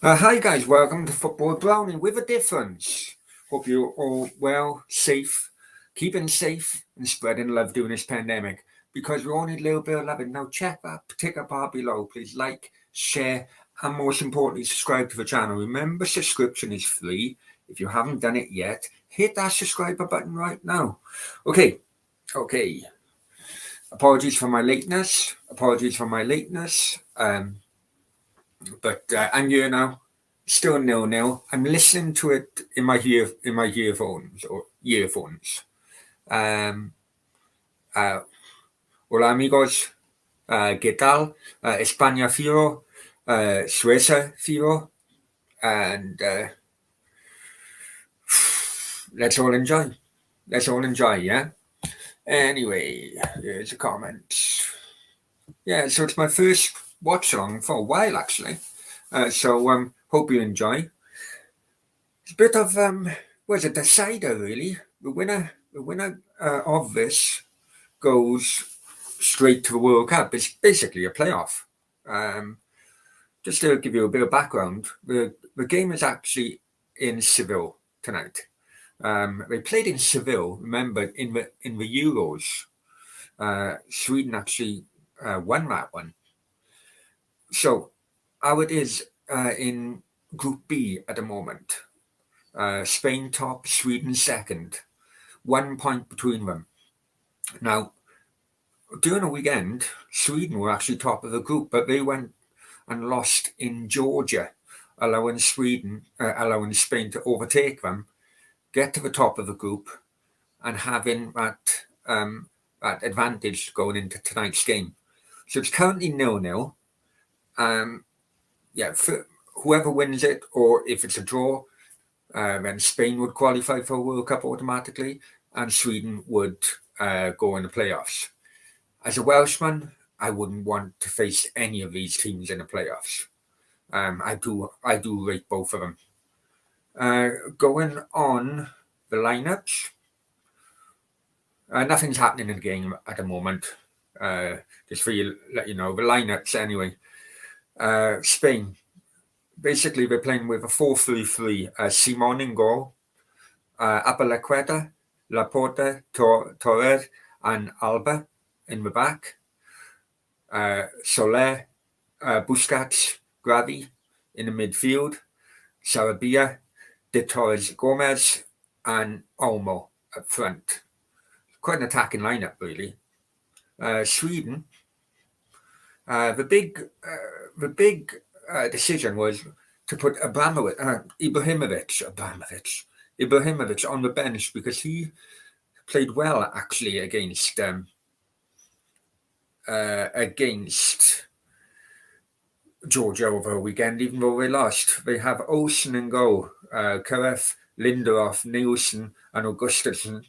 Hi guys, welcome to Football Brownie with a difference. Hope you're all well, safe, keeping safe, and spreading love during this pandemic. Because we all need a little bit of love. Now check that particular bar below. Please like, share, and most importantly, subscribe to the channel. Remember, subscription is free. If you haven't done it yet, hit that subscriber button right now. Okay. Apologies for my lateness. But I'm here now. Still 0-0. I'm listening to it in my earphones. Um, Hola amigos, ¿qué tal? España fiero, Suecia fiero, and let's all enjoy. Yeah. Anyway, here's a comment. Yeah, so it's my first watch along for a while actually. So hope you enjoy. It's a bit of was a decider really. The winner of this goes straight to the World Cup. It's basically a playoff. Just to give you a bit of background, the game is actually in Seville tonight. They played in Seville. Remember, in the Euros, Sweden actually won that one. So, how it is in Group B at the moment. Spain top, Sweden second. 1 point between them. Now, during the weekend, Sweden were actually top of the group, but they went and lost in Georgia, allowing Spain to overtake them, get to the top of the group, and having that advantage going into tonight's game. So it's currently 0-0. For whoever wins it, or if it's a draw, then Spain would qualify for a World Cup automatically, and Sweden would go in the playoffs. As a Welshman, I wouldn't want to face any of these teams in the playoffs. I do rate both of them. Going on the lineups, nothing's happening in the game at the moment. Just for you, let you know the lineups anyway. Spain, basically they're playing with a 4-3-3. Simon in goal, Apalaqueta, Laporte, Torres, and Alba in the back. Soler, Busquets, Gravi in the midfield, Sarabia, De Torres Gomez, and Olmo up front. Quite an attacking lineup, really. Sweden, the big decision was to put Ibrahimovic on the bench because he played well actually against Georgia over the weekend, even though they lost. They have Olsen in goal, Karef, Lindelof, Nielsen, and Augustinsson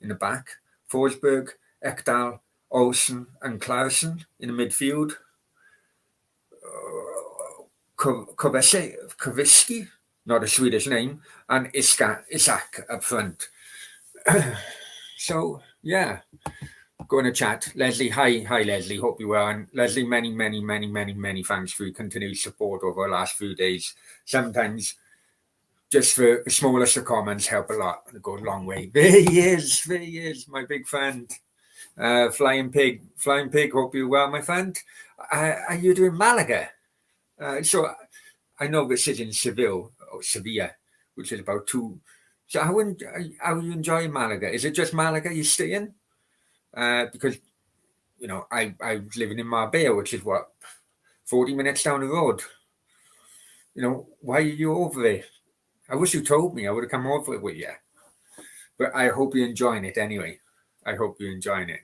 in the back. Forsberg, Ekdal, Olsen, and Clausen in the midfield. Koviski, not a Swedish name, and Isak up front. So, yeah. Going to chat. Leslie, hi Leslie, hope you well. And Leslie, many thanks for your continued support over the last few days. Sometimes just the smallest of comments help a lot and go a long way. There he is, my big friend. Flying Pig, hope you're well, my friend. Are you doing Malaga? So I know this is in Seville, which is about 2. So how are you enjoying Malaga? Is it just Malaga you stay in? Because I was living in Marbella, which is 40 minutes down the road. Why are you over there? I wish you told me. I would have come over with you. But I hope you're enjoying it anyway. I hope you're enjoying it.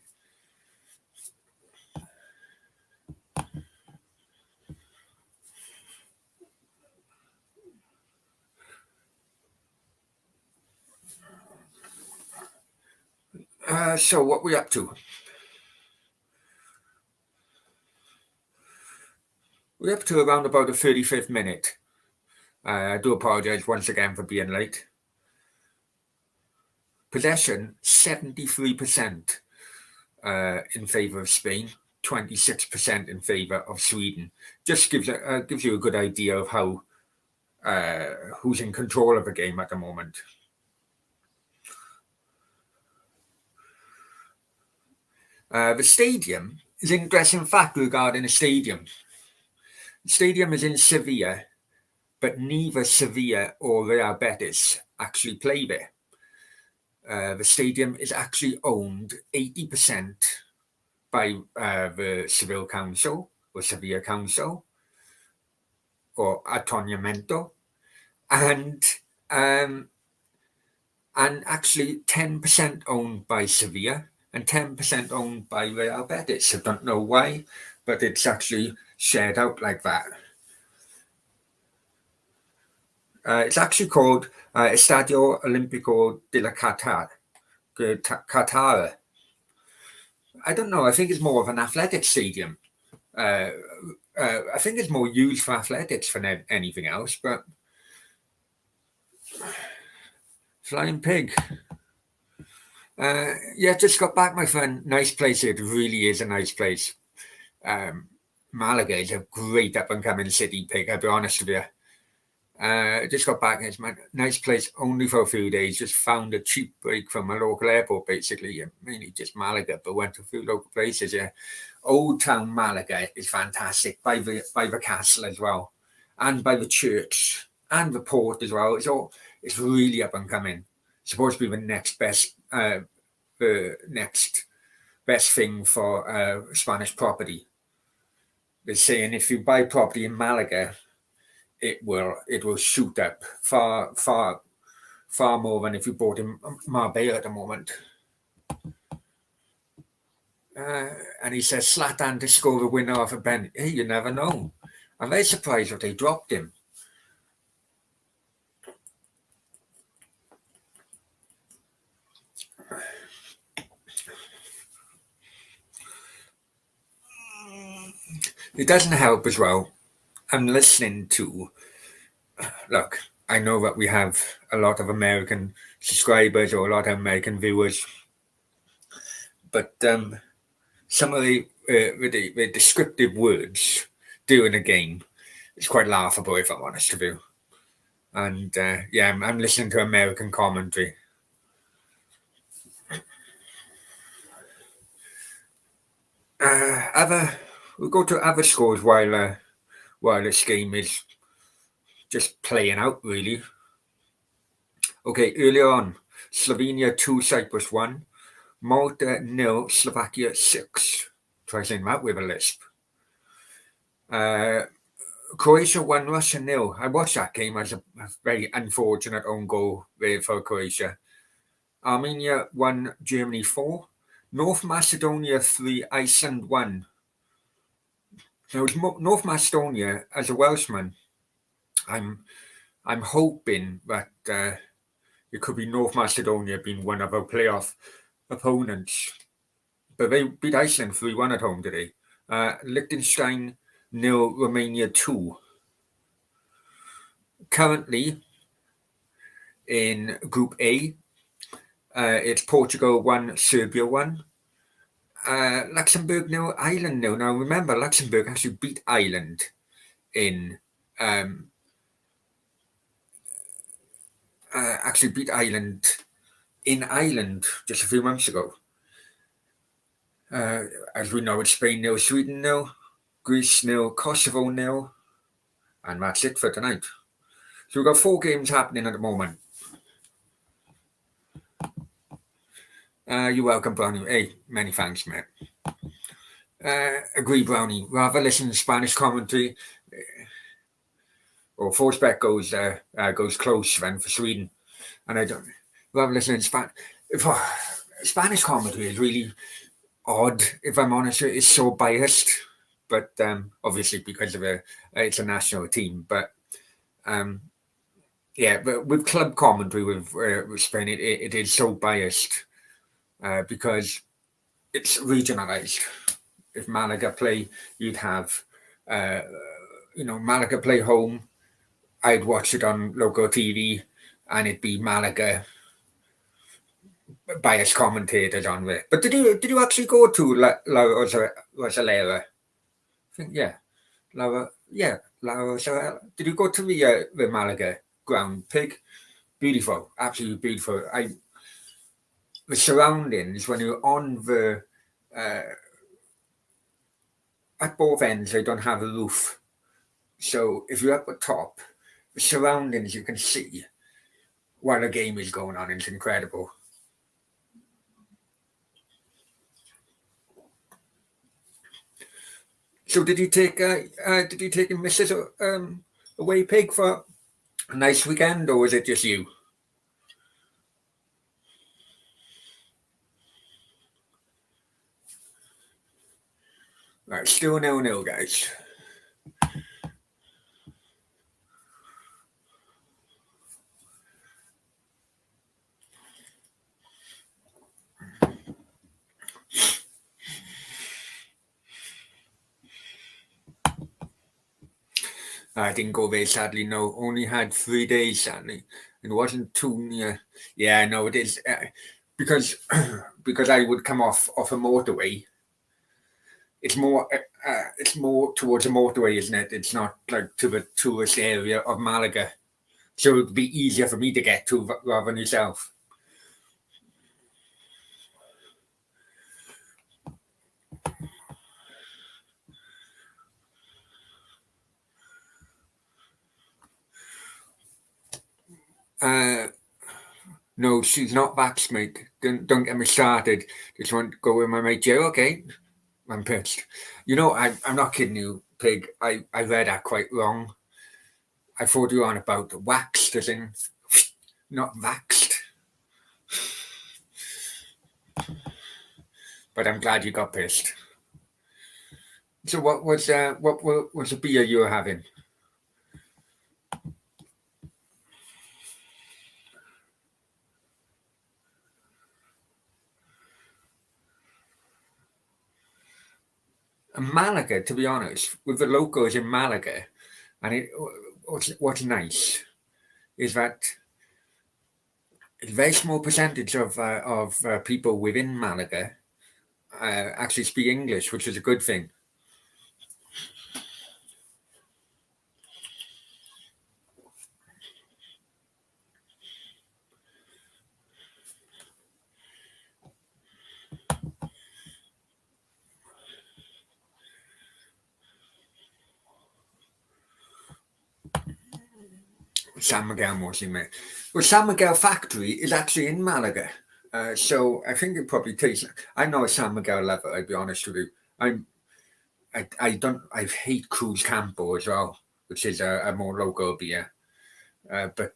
So what we up to? We're up to around about the 35th minute. I do apologise once again for being late. Possession 73% in favour of Spain, 26% in favour of Sweden. Just gives you a good idea of how who's in control of the game at the moment. The stadium is an interesting fact regarding the stadium. The stadium is in Sevilla, but neither Sevilla or Real Betis actually play there. The stadium is actually owned 80% by the Seville Council or Sevilla Council or Ayuntamiento, and actually 10% owned by Sevilla and 10% owned by Real Betis. I don't know why, but it's actually shared out like that. It's actually called Estadio Olímpico de la Qatar. I don't know. I think it's more of an athletic stadium. I think it's more used for athletics than anything else, but flying pig. Yeah, just got back, my friend. Nice place. It really is a nice place. Malaga is a great up-and-coming city, pig. I'll be honest with you. Just got back. It's a nice place only for a few days. Just found a cheap break from a local airport, basically. Mainly just Malaga, but went to a few local places. Yeah, Old Town Malaga is fantastic by the castle as well, and by the church and the port as well. It's really up and coming. It's supposed to be the next best thing for Spanish property. They're saying if you buy property in Malaga, it will shoot up far more than if you bought in Marbella at the moment. And he says Zlatan to score the winner off a pen. Hey, you never know. I'm very surprised that they dropped him. It doesn't help as well. I'm listening to. Look, I know that we have a lot of American subscribers or a lot of American viewers, but some of the descriptive words during a game is quite laughable, if I'm honest with you. And yeah, I'm listening to American commentary. We'll go to other scores while this game is just playing out, really. Okay, earlier on, Slovenia 2, Cyprus 1, Malta 0, Slovakia 6. Try saying that with a lisp. Croatia 1, Russia 0. I watched that game as a very unfortunate own goal there for Croatia. Armenia 1, Germany 4. North Macedonia 3, Iceland 1. Now, North Macedonia, as a Welshman, I'm hoping that it could be North Macedonia being one of our playoff opponents. But they beat Iceland 3-1 at home today. Liechtenstein 0, Romania 2. Currently, in Group A, it's Portugal 1, Serbia 1. Luxembourg 0, Ireland 0. Now remember, Luxembourg actually beat Ireland in Ireland just a few months ago. As we know, it's Spain 0, Sweden 0, Greece 0, Kosovo 0, and that's it for tonight. So we've got 4 games happening at the moment. You're welcome, Brownie. Hey, many thanks, mate. Agree, Brownie. Rather listen to Spanish commentary, or Forsberg goes close then for Sweden, and I don't rather listen to Spanish. Spanish commentary is really odd, if I'm honest. It's so biased, but obviously because of it's a national team. But yeah, but with club commentary with Spain, it is so biased because it's regionalized. If Malaga play, you'd have Malaga play home. I'd watch it on local TV, and it'd be Malaga biased commentators on it. But did you actually go to La Rosalera? I think yeah, Yeah, Laos. So, did you go to the Malaga ground? Pig, beautiful, absolutely beautiful. The surroundings when you're on the uh, at both ends, they don't have a roof. So if you're up at top, the surroundings you can see while the game is going on. It's incredible. So did you take a Mrs. Away Pig for a nice weekend, or was it just you? Right, still 0-0, guys. I didn't go there sadly. No, only had 3 days sadly. It wasn't too near. Yeah, no, it is because because I would come off a motorway. It's more towards a motorway, isn't it? It's not like to the tourist area of Malaga, so it'd be easier for me to get to rather than yourself. Uh, no, she's not vaccinated. Don't get me started. Just want to go with my mate Joe. Okay, I'm pissed. You know, I'm not kidding you, Pig. I read that quite wrong. I thought you were on about waxed, as in not vaxed. But I'm glad you got pissed. So what was the beer you were having? And Malaga, to be honest, with the locals in Malaga, and what's nice is that a very small percentage of people within Malaga actually speak English, which is a good thing. San Miguel mostly, mate. Well, San Miguel factory is actually in Malaga. So I think it probably tastes. I'm not a San Miguel lover. I'll be honest with you. I don't. I hate Cruz Campo as well, which is a more local beer. But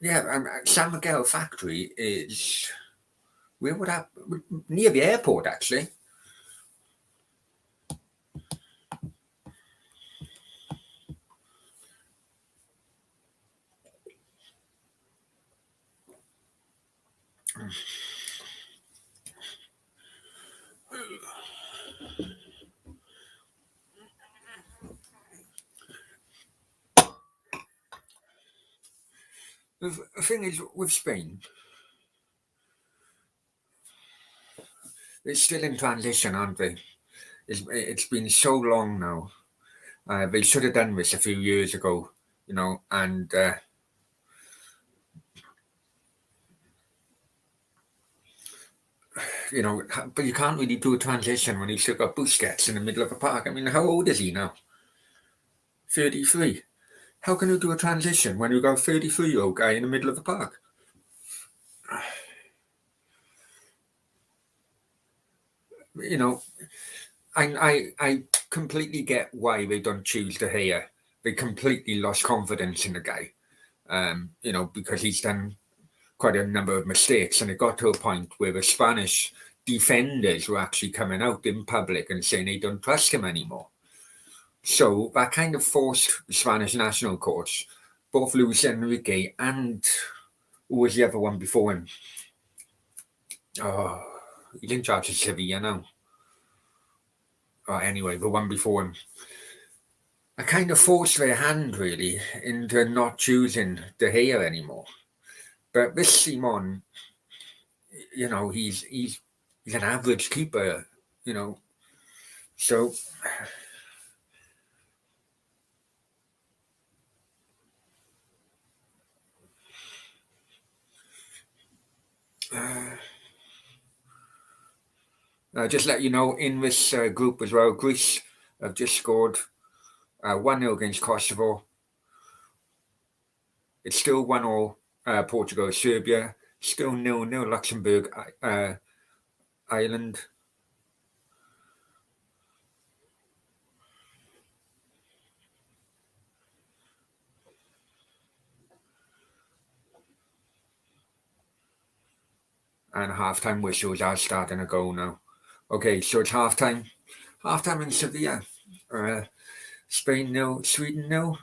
yeah, San Miguel factory is where would that near the airport actually. The thing is with Spain, they're still in transition, aren't they? It's been so long now. They should have done this a few years ago, and but you can't really do a transition when you still got Busquets in the middle of a park. I mean, how old is he now? 33. How can you do a transition when you got a 33-year-old guy in the middle of the park? You know, I completely get why they don't choose De Gea. They completely lost confidence in the guy. Because he's done quite a number of mistakes, and it got to a point where the Spanish defenders were actually coming out in public and saying they don't trust him anymore. So that kind of forced the Spanish national coach, both Luis Enrique and who was the other one before him? Oh, he's in charge of Sevilla now. Anyway, the one before him. I kind of forced their hand really into not choosing De Gea anymore. But this Simon, he's an average keeper, you know. So Just let you know, in this group as well, Greece have just scored 1-0 against Kosovo. It's still 1-0 Portugal, Serbia. Still 0-0 Luxembourg, Ireland. And halftime whistles are starting to go now. Okay, so it's halftime. Halftime in Sevilla. Spain 0, Sweden 0,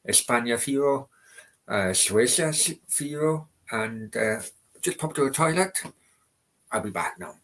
Espana 0, Suecia 0, and just pop to the toilet. I'll be back now.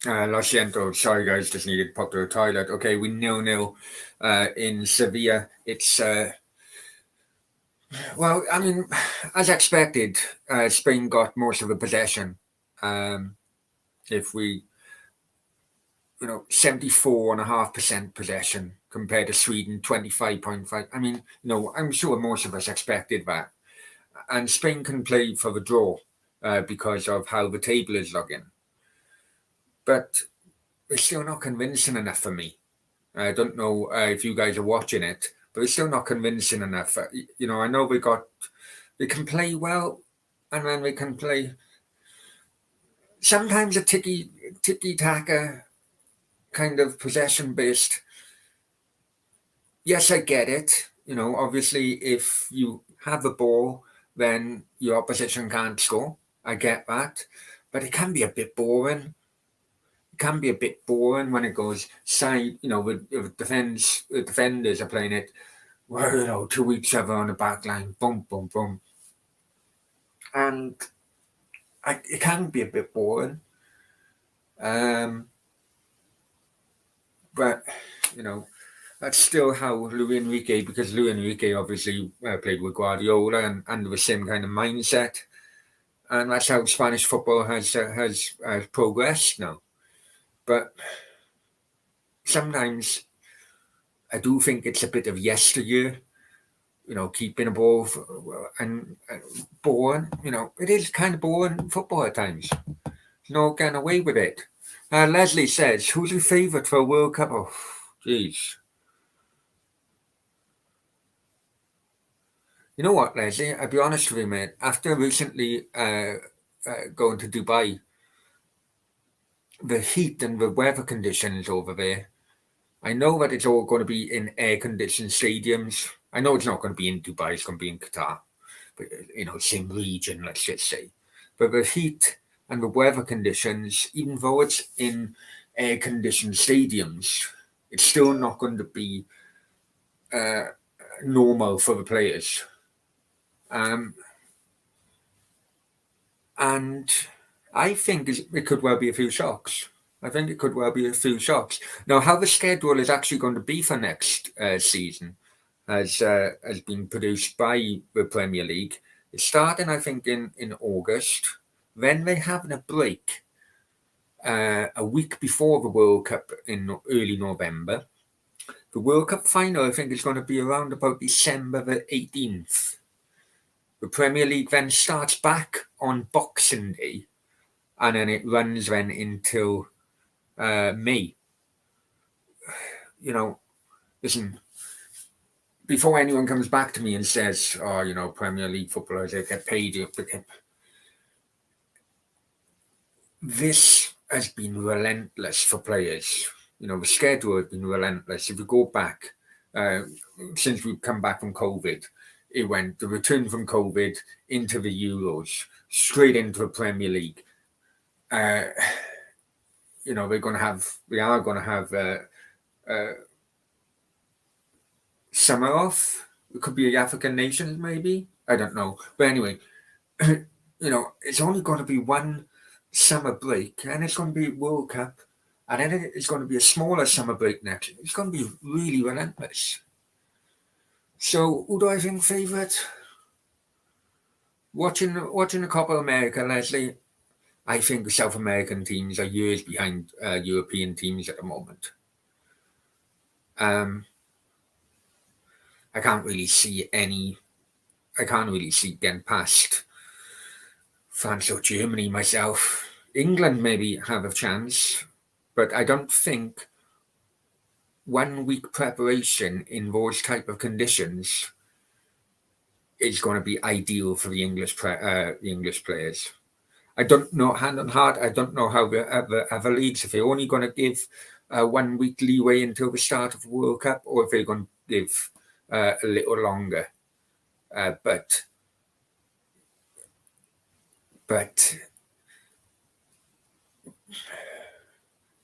Lo siento. Sorry, guys. Just needed to pop to the toilet. Okay, we 0-0 in Sevilla. It's well, I mean, as expected, Spain got most of the possession. If we, 74.5% possession compared to Sweden 25.5. I mean, I'm sure most of us expected that, and Spain can play for the draw because of how the table is looking, but it's still not convincing enough for me. I don't know if you guys are watching it, but it's still not convincing enough. I know they can play well, and then they can play sometimes a ticky taka kind of possession based. Yes, I get it. Obviously, if you have the ball, then your opposition can't score. I get that, but it can be a bit boring. It can be a bit boring when it goes side. The defenders are playing it. Well, to each other on the back line, boom, boom, boom, and it can be a bit boring. But that's still how Luis Enrique, because Luis Enrique obviously played with Guardiola and the same kind of mindset, and that's how Spanish football has progressed now. But sometimes I do think it's a bit of yesteryear, keeping a ball and boring. It is kind of boring football at times. No getting away with it. Leslie says, "Who's your favourite for a World Cup?" Oh, jeez. You know what, Leslie? I'll be honest with you, mate. After recently going to Dubai, the heat and the weather conditions over there, I know that it's all going to be in air-conditioned stadiums. I know it's not going to be in Dubai; it's going to be in Qatar, but same region, let's just say. But the heat and the weather conditions, even though it's in air-conditioned stadiums, it's still not going to be normal for the players. And I think it could well be a few shocks. I think it could well be a few shocks. Now, how the schedule is actually going to be for next season, has been produced by the Premier League. It's starting, I think, in August. Then they're having a break a week before the World Cup in early November. The World Cup final, I think, is going to be around about December the 18th. The Premier League then starts back on Boxing Day, and then it runs then until May. Listen, before anyone comes back to me and says, oh, Premier League footballers, they get paid. This has been relentless for players. The schedule has been relentless. If you go back, since we've come back from COVID, it went the return from COVID into the Euros, straight into the Premier League. We are going to have summer off. It could be the African nations, maybe. I don't know. But anyway, it's only going to be one summer break, and it's going to be World Cup, and then it's going to be a smaller summer break next. It's going to be really relentless. So, who do I think favourite? Watching the Copa America, Leslie, I think the South American teams are years behind European teams at the moment. I can't really see getting past France or Germany myself. England maybe have a chance, but I don't think 1 week preparation in those type of conditions is going to be ideal for the English players. I don't know, hand on heart, I don't know how the other leagues, if they're only going to give 1 week leeway until the start of the World Cup, or if they're going to give a little longer. But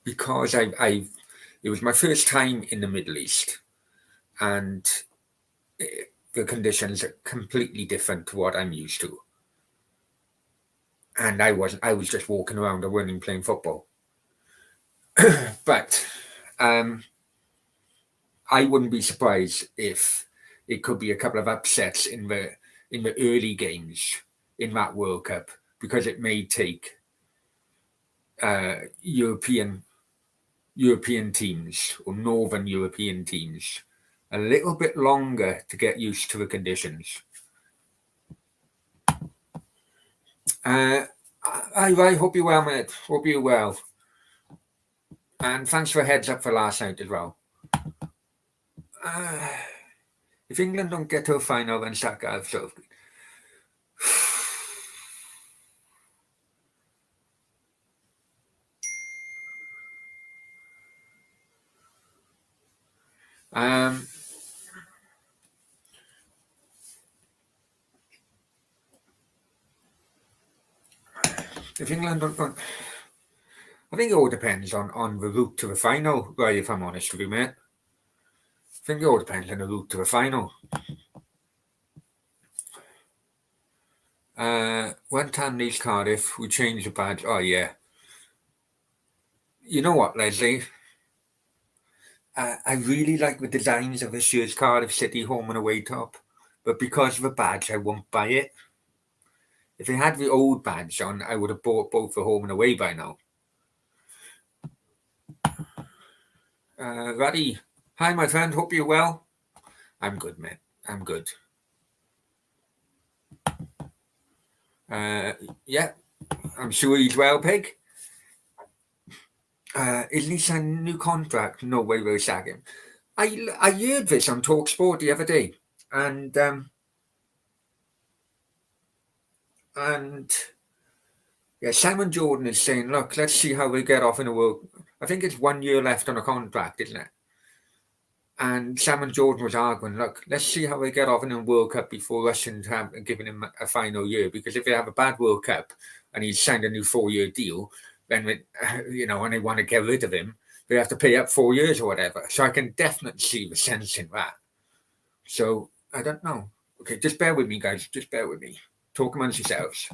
because it was my first time in the Middle East, and the conditions are completely different to what I'm used to. And I was just walking around and running, playing football. But I wouldn't be surprised if it could be a couple of upsets in the early games in that World Cup, because it may take European teams or Northern European teams a little bit longer to get used to the conditions. I hope you're well, mate. Hope you're well. And thanks for a heads up for last night as well. If England don't get to a final, then Saka, so if England don't, I think it all depends on the route to the final, right, if I'm honest with you, mate. I think it all depends on the route to the final. One time these Cardiff, we changed the badge. Oh, yeah. You know what, Leslie? I really like the designs of this year's Cardiff City home and away top, but because of the badge, I won't buy it. If they had the old badge on, I would have bought both the home and away by now. Raddy, hi, my friend. Hope you're well. I'm good, mate. I'm good. Yeah, I'm sure he's well, Pig. Isn't he signing a new contract? No way we'll sack him. I heard this on TalkSport the other day, and yeah, Simon Jordan is saying, look, let's see how we get off in the World. I think it's 1 year left on a contract, isn't it? And Simon Jordan was arguing, look, let's see how we get off in the World Cup before rushing to have giving him a final year. Because if they have a bad World Cup and he's signed a new 4-year deal, then and they want to get rid of him, they have to pay up 4 years or whatever. So I can definitely see the sense in that. So I don't know. Okay, just bear with me, guys. Just bear with me. Talk amongst yourselves.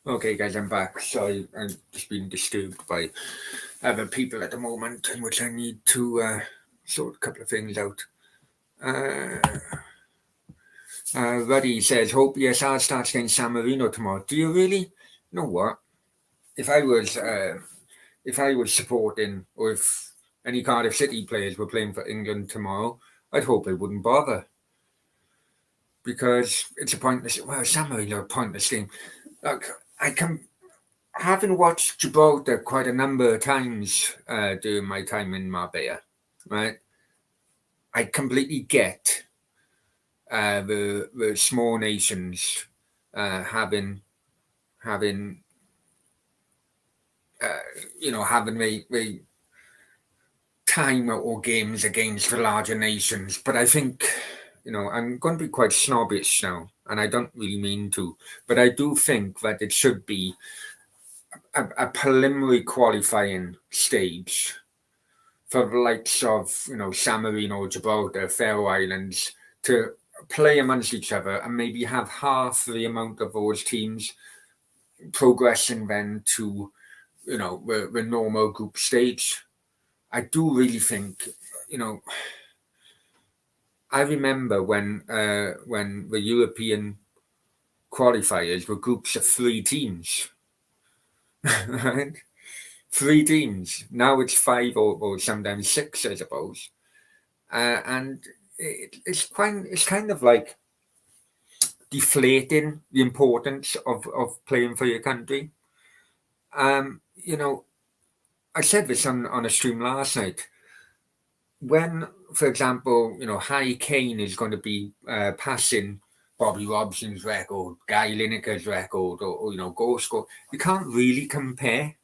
Okay, guys, I'm back. Sorry, I'm just being disturbed by other people at the moment, in which I need to sort a couple of things out. Ruddy says, hope ESR starts against San Marino tomorrow. Do you really? You know what? If I was supporting, or if any Cardiff City players were playing for England tomorrow, I'd hope they wouldn't bother. Because it's a pointless, San Marino, a pointless game. Look, having watched Gibraltar quite a number of times during my time in Marbella, right? I completely get the small nations having having the time or games against the larger nations, but I think I'm going to be quite snobbish now, and I don't really mean to, but I do think that it should be a preliminary qualifying stage for the likes of San Marino, Gibraltar, Faroe Islands to play amongst each other, and maybe have half the amount of those teams progressing then to the normal group stage. I do really think I remember when the European qualifiers were groups of 3 teams, right? 3 teams. Now it's 5 or sometimes 6, I suppose. And it's kind of like deflating the importance of playing for your country. I said this on a stream last night. When, for example, Harry Kane is going to be passing Bobby Robson's record, Guy Lineker's record, or goal score, you can't really compare,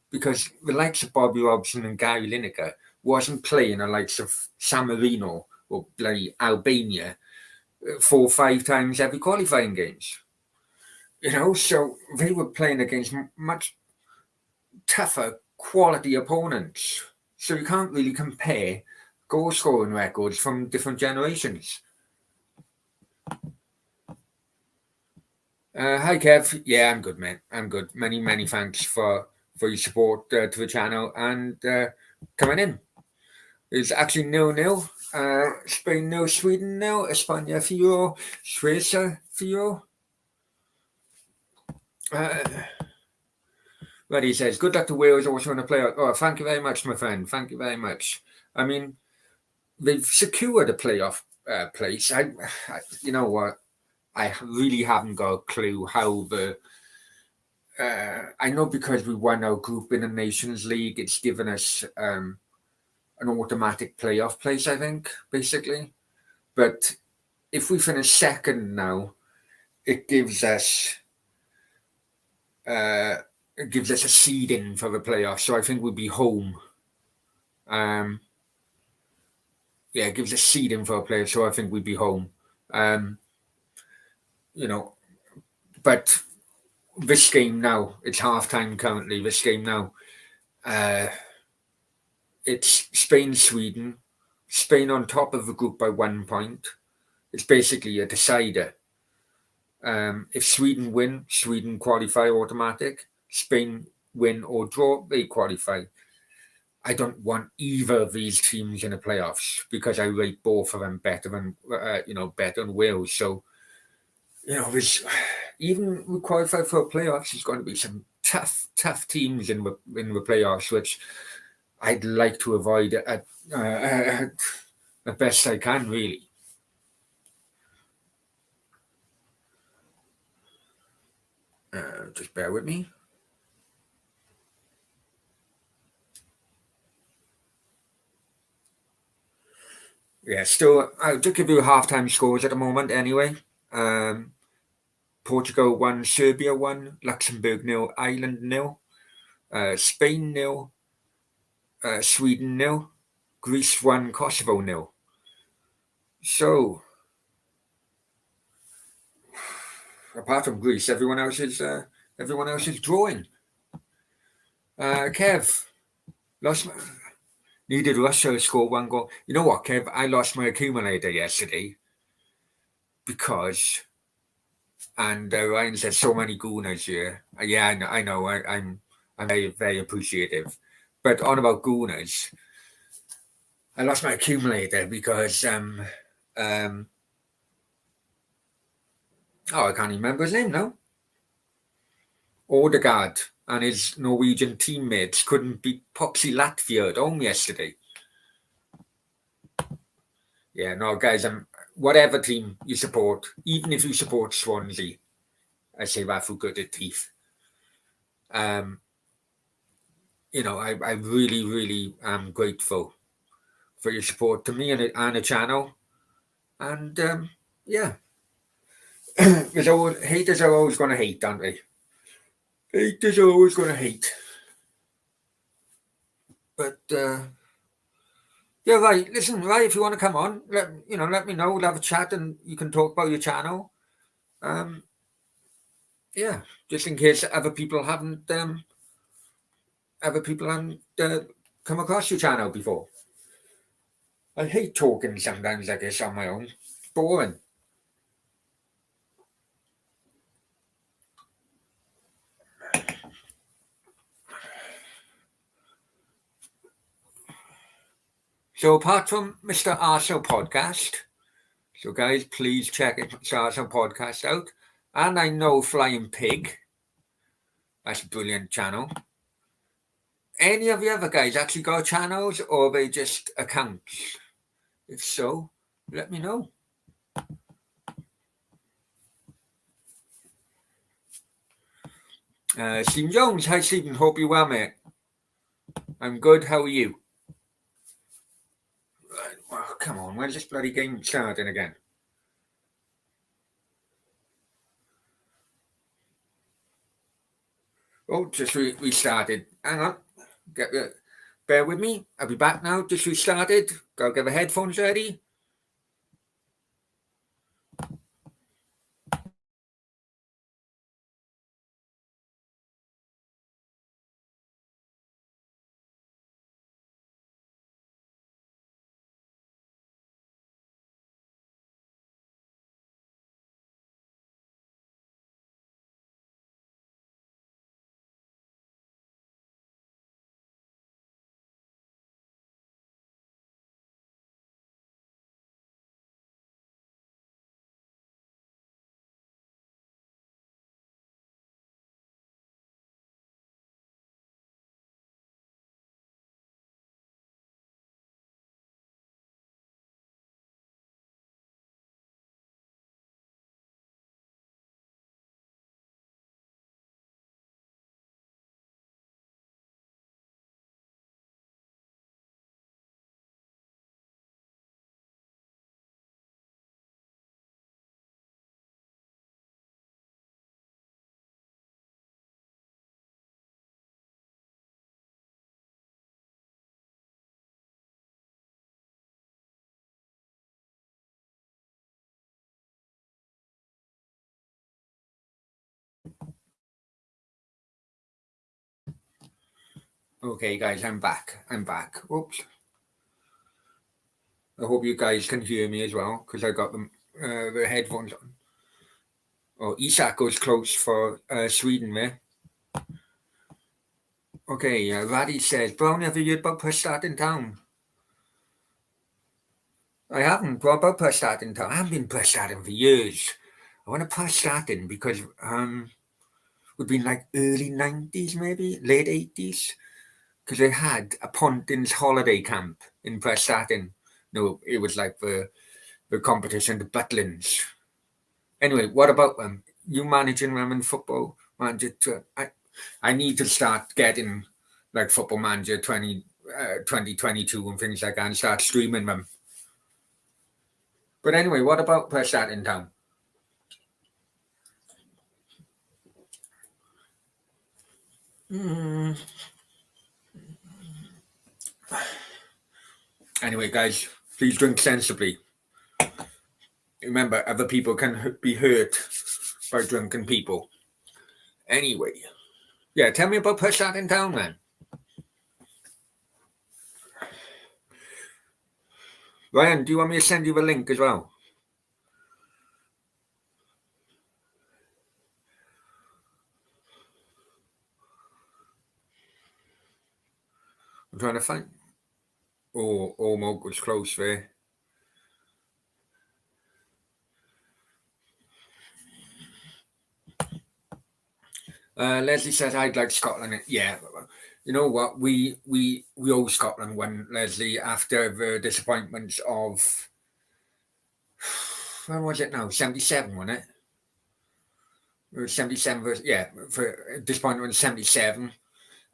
because the likes of Bobby Robson and Guy Lineker wasn't playing the likes of San Marino or bloody Albania 4 or 5 times every qualifying games. So they were playing against much tougher quality opponents. So you can't really compare goal scoring records from different generations. Hi Kev, yeah, I'm good, mate. I'm good. Many thanks for your support to the channel and coming in. It's actually 0-0. Spain 0, Sweden 0, Espana 4, Suecia 4. But he says, good luck to Wales also in the playoff. Oh, thank you very much, my friend. Thank you very much. I mean, they've secured a playoff place. You know what? I really haven't got a clue how the. I know because we won our group in the Nations League, it's given us an automatic playoff place, I think, basically. But if we finish second now, it gives us a seeding for the playoffs. So I think we'll be home. It gives us seeding for a playoff. So I think we'd be home. But this game now, it's halftime currently. This game now, it's Spain-Sweden. Spain on top of the group by 1 point. It's basically a decider. If Sweden win, Sweden qualify automatic. Spain win or draw, they qualify. I don't want either of these teams in the playoffs because I rate both of them better than Wales. So, there's even we qualify for playoffs. There's going to be some tough teams in the playoffs, which I'd like to avoid at the best I can, really. Just bear with me. Yeah, still, I'll just give you halftime scores at the moment anyway. Portugal 1, Serbia 1, Luxembourg 0, Ireland 0, Spain 0, Sweden 0, Greece 1, Kosovo 0. So, apart from Greece, everyone else is drawing. Kev, needed Russia to score 1 goal. You know what, Kev? I lost my accumulator yesterday because And Ryan says so many gooners here. Yeah, I know. I'm very, very appreciative. But on about gooners, I lost my accumulator because I can't even remember his name now. Odegaard and his Norwegian teammates couldn't beat Poxy Latvia at home yesterday. Yeah, no, guys, whatever team you support, even if you support Swansea, I say that for good at teeth. I really, really am grateful for your support to me and the channel. And yeah, haters are always going to hate, aren't they? Haters are always going to hate. But yeah, right. Listen, right. If you want to come on, let me know. We'll have a chat, and you can talk about your channel. Yeah, just in case other people haven't come across your channel before. I hate talking sometimes like this on my own. It's boring. So apart from Mr. Arso podcast, so guys, please check Mr. Arso podcast out. And I know Flying Pig. That's a brilliant channel. Any of the other guys actually got channels, or are they just accounts? If so, let me know. Stephen Jones, hi Stephen, hope you're well, mate. I'm good, how are you? Oh, come on, when's this bloody game starting again? Oh, just restarted. Hang on. Bear with me. I'll be back now. Just restarted. Go get the headphones ready. Okay, guys, I'm back. Oops. I hope you guys can hear me as well, because I got the headphones on. Oh, Isak goes close for Sweden, mate. Okay, Raddy says, Brown, have you heard about Prestat in town? I haven't. What about Prestat in town? I haven't been Prestating for years. I want to Prestating because would be like early 90s, maybe late 80s, because they had a Pontins holiday camp in Prestatyn. No, it was like the competition, the Butlins. Anyway, what about them? You managing them in football manager? I need to start getting like football manager 2022 and things like that and start streaming them. But anyway, what about Prestatyn town? Anyway, guys, please drink sensibly. Remember, other people can be hurt by drunken people. Anyway, yeah, tell me about Prestatyn town, man. Ryan, do you want me to send you the link as well? trying to find. Oh, Ormond was close there. Leslie says, I'd like Scotland. Yeah, you know what? We owe Scotland one, Leslie, after the disappointments of, when was it now? 77, wasn't it? 77 versus, yeah, for disappointment in 77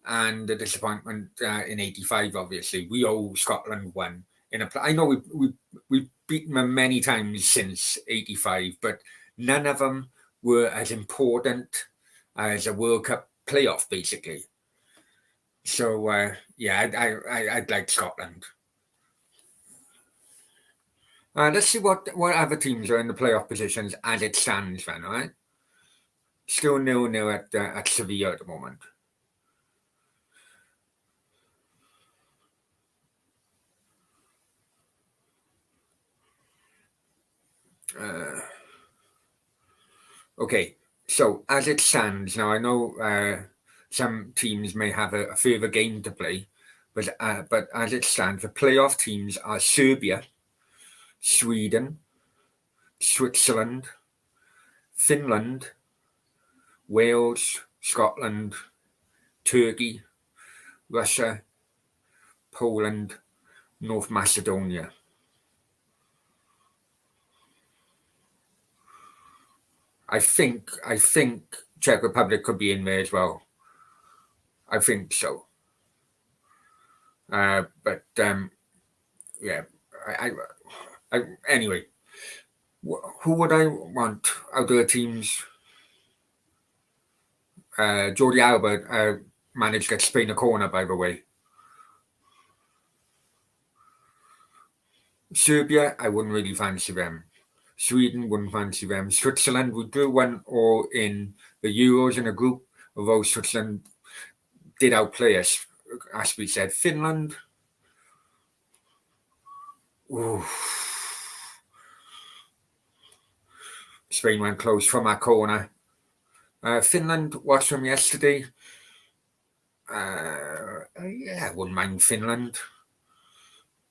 and the disappointment in 85, obviously. We owe Scotland one. I know we've beaten them many times since 85, but none of them were as important as a World Cup playoff, basically. So, yeah, I'd like Scotland. Let's see what other teams are in the playoff positions as it stands then, all right? Still 0-0 at Sevilla at the moment. Okay, so as it stands now, I know some teams may have a further game to play, but as it stands, the playoff teams are Serbia, Sweden, Switzerland, Finland, Wales, Scotland, Turkey, Russia, Poland, North Macedonia. I think Czech Republic could be in there as well. I think so. But yeah, anyway, who would I want out of the teams? Jordi Alba managed to get Spain a corner, by the way. Serbia, I wouldn't really fancy them. Sweden, wouldn't fancy them. Switzerland, we drew one all in the Euros in a group, although Switzerland did outplay us, as we said. Finland, ooh. Spain went close from our corner. Finland, watched them yesterday. Yeah, I wouldn't mind Finland.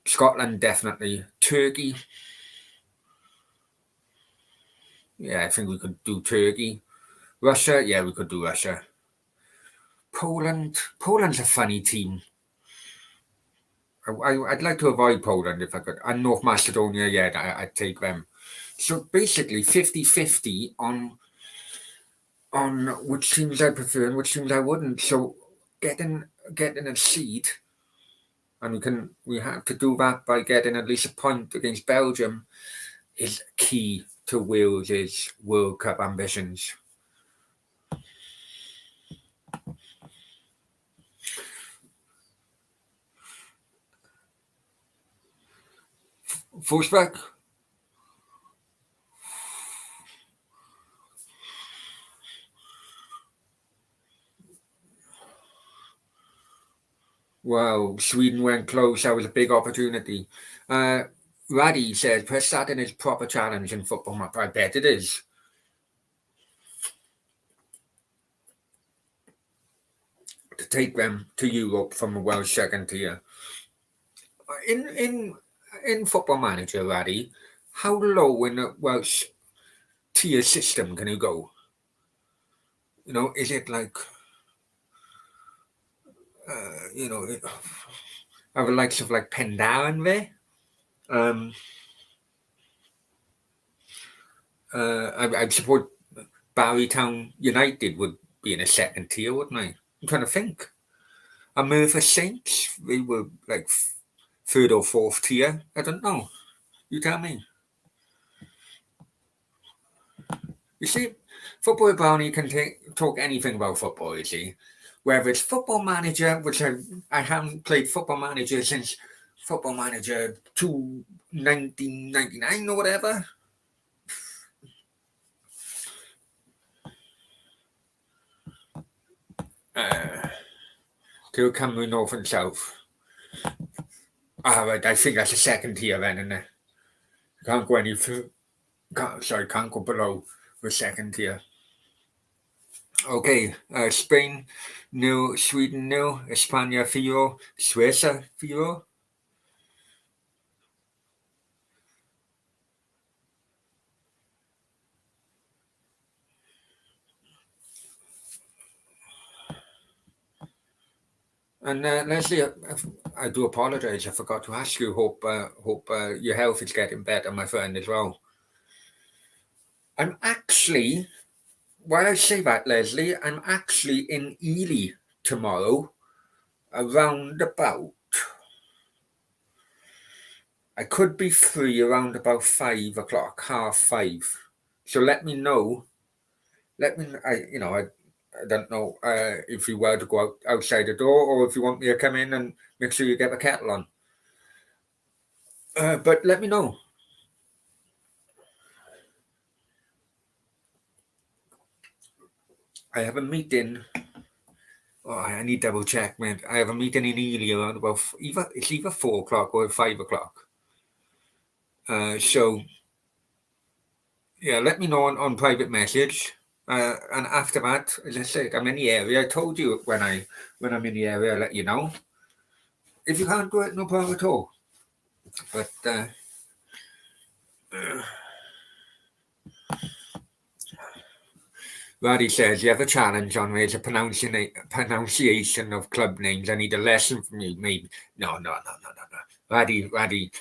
Scotland, definitely. Turkey. Yeah, I think we could do Turkey. Russia, yeah, we could do Russia. Poland's a funny team. I'd like to avoid Poland if I could. And North Macedonia, yeah, I'd take them. So basically 50-50 on which teams I prefer and which teams I wouldn't. So getting a seed, and we have to do that by getting at least a point against Belgium, is key to Wales's World Cup ambitions. Forsberg. Wow, Sweden went close. That was a big opportunity. Raddy says, press that in his proper challenge in football map. I bet it is. To take them to Europe from a Welsh second tier. In Football Manager, Raddy, how low in a Welsh tier system can you go? You know, is it like, have the likes of like Pendarren there? I support Barrytown United would be in a second tier, wouldn't I? I'm trying to think. And Merthyr Saints, they were like third or fourth tier. I don't know. You tell me. You see, Football Brownie can talk anything about football, you see. Whether it's Football Manager, which I haven't played Football Manager since Football Manager 1999 or whatever. To Cameroon North and South. Right, I think that's a second tier then, isn't it? Can't go any further. Can't go below the second tier. Okay, Spain, nil. Sweden, nil. Espana, 0. Suecia, 0. And Leslie, I do apologise. I forgot to ask you. Hope your health is getting better, my friend, as well. I'm actually, while I say that, Leslie, I'm actually in Ely tomorrow, around about. I could be free around about 5 o'clock, 5:30. So let me know. I don't know if you were to go outside the door or if you want me to come in and make sure you get the kettle on. But let me know. I have a meeting. Oh, I need to double check, man. I have a meeting in Ely around about either 4 o'clock or 5 o'clock. So yeah, let me know on private message. And after that, as I said, I'm in the area. I told you when I'm in the area, I'll let you know. If you can't do it, no problem at all. But Roddy says you have a challenge on me. It's a pronunciation of club names. I need a lesson from you, maybe. No. Roddy,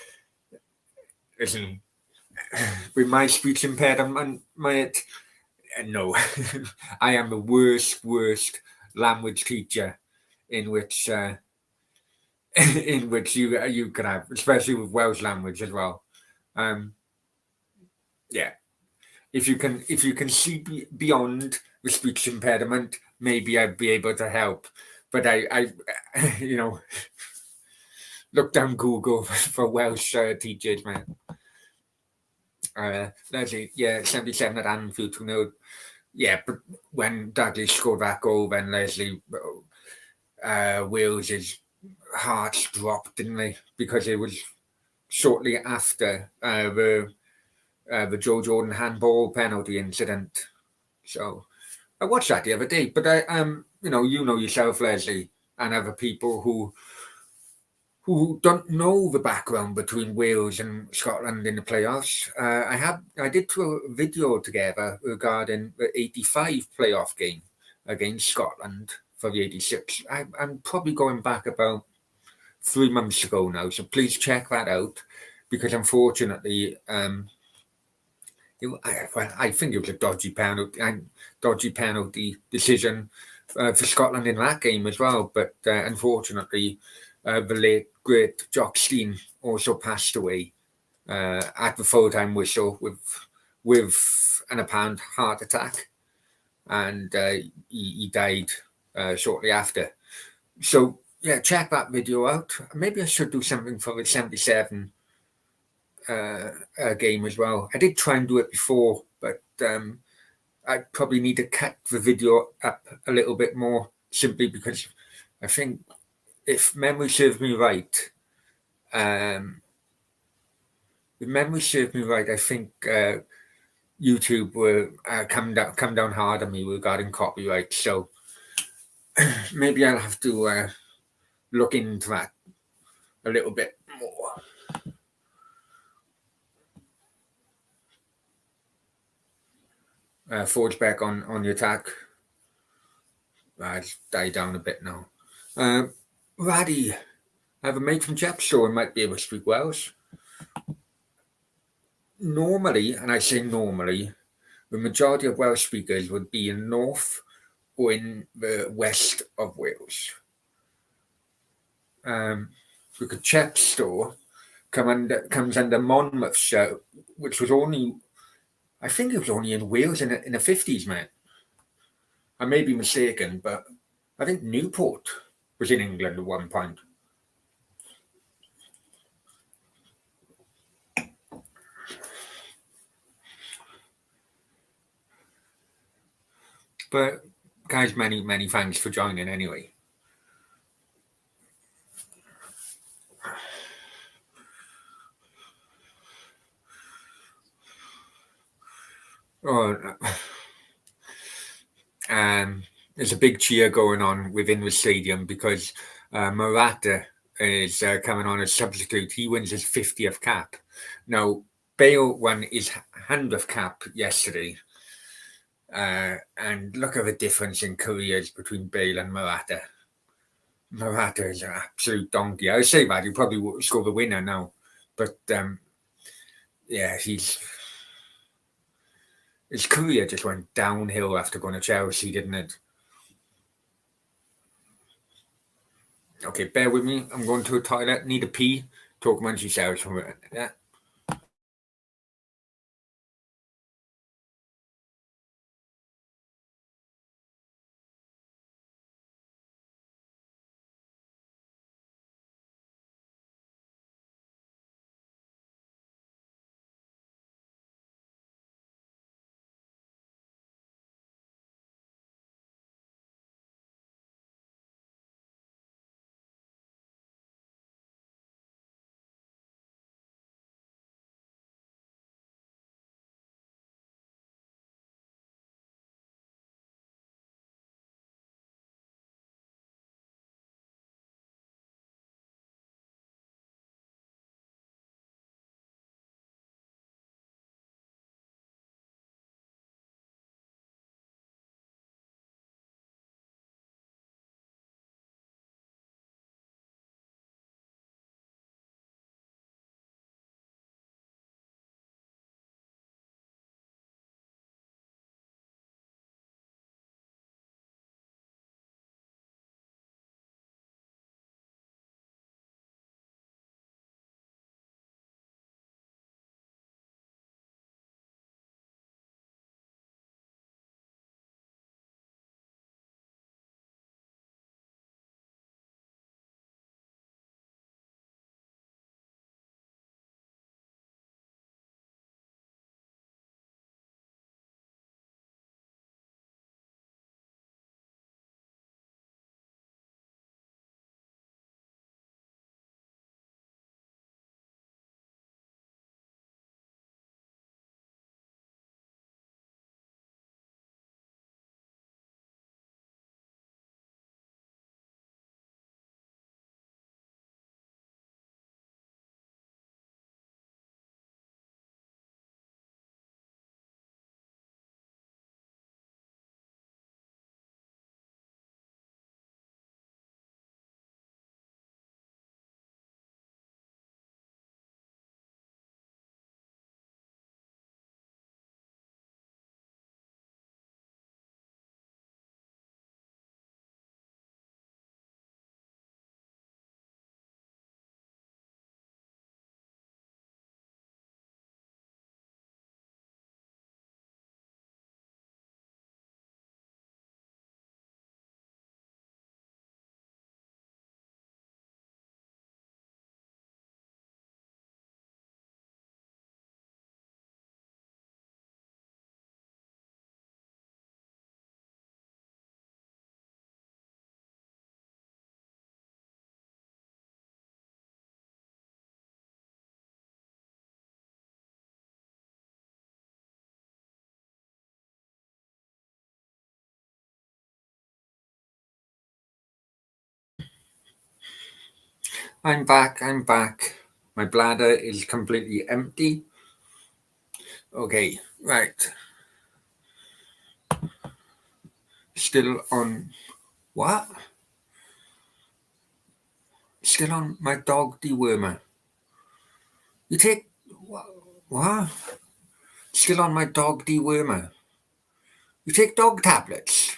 listen. With my speech impediment, no, I am the worst language teacher in which in which you can have, especially with Welsh language as well. Yeah, if you can see beyond the speech impediment, maybe I'd be able to help. But I look down Google for Welsh teachers, man. Leslie, yeah, 77 at Anfield to know. Yeah, but when Dudley scored that goal, then Leslie, Wales's hearts dropped, didn't they? Because it was shortly after the Joe Jordan handball penalty incident. So I watched that the other day, but you know yourself, Leslie, and other people who don't know the background between Wales and Scotland in the playoffs. I did throw a video together regarding the '85 playoff game against Scotland for the '86. I'm probably going back about 3 months ago now, so please check that out because unfortunately, I think it was a dodgy penalty decision for Scotland in that game as well. But unfortunately, the late great Jock Stein also passed away at the full time whistle with an apparent heart attack, and he died shortly after. So yeah, check that video out. Maybe I should do something for the '77 game as well. I did try and do it before, but I probably need to cut the video up a little bit more simply because I think if memory serves me right, I think YouTube will come down hard on me regarding copyright. So maybe I'll have to look into that a little bit more. Forge back on the attack. It's died down a bit now. Raddy, I have a mate from Chepstow and might be able to speak Welsh. Normally, and I say normally, the majority of Welsh speakers would be in North or in the west of Wales. Because Chepstow comes under Monmouthshire, which was only, I think it was only in Wales in the 50s, man. I may be mistaken, but I think Newport was in England at one point. But guys, many thanks for joining anyway. Oh, there's a big cheer going on within the stadium because Morata is coming on as substitute. He wins his 50th cap. Now, Bale won his 100th cap yesterday. And look at the difference in careers between Bale and Morata. Morata is an absolute donkey. I would say that. He'll probably score the winner now. But, yeah, his career just went downhill after going to Chelsea, didn't it? Okay, bear with me. I'm going to a toilet. Need a pee. Talk amongst yourselves for a minute. Yeah. I'm back. I'm back. My bladder is completely empty. Okay, right. Still on what? Still on my dog dewormer. You take what? Still on my dog dewormer. You take dog tablets.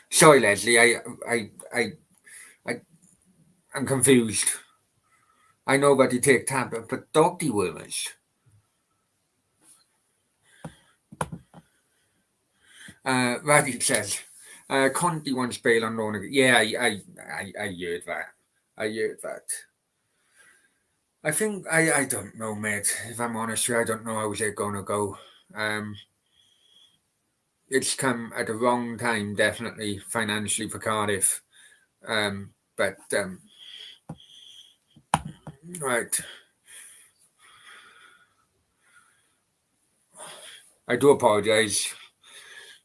Sorry, Leslie. I, I'm confused. I know that you take tablets, but dog dewormers. Raddy says, Conti wants Bale on loan again. Yeah, I heard that. I heard that. I think I don't know, mate. If I'm honest with you, I don't know how they're gonna go. It's come at the wrong time, definitely financially for Cardiff. But right, I do apologise.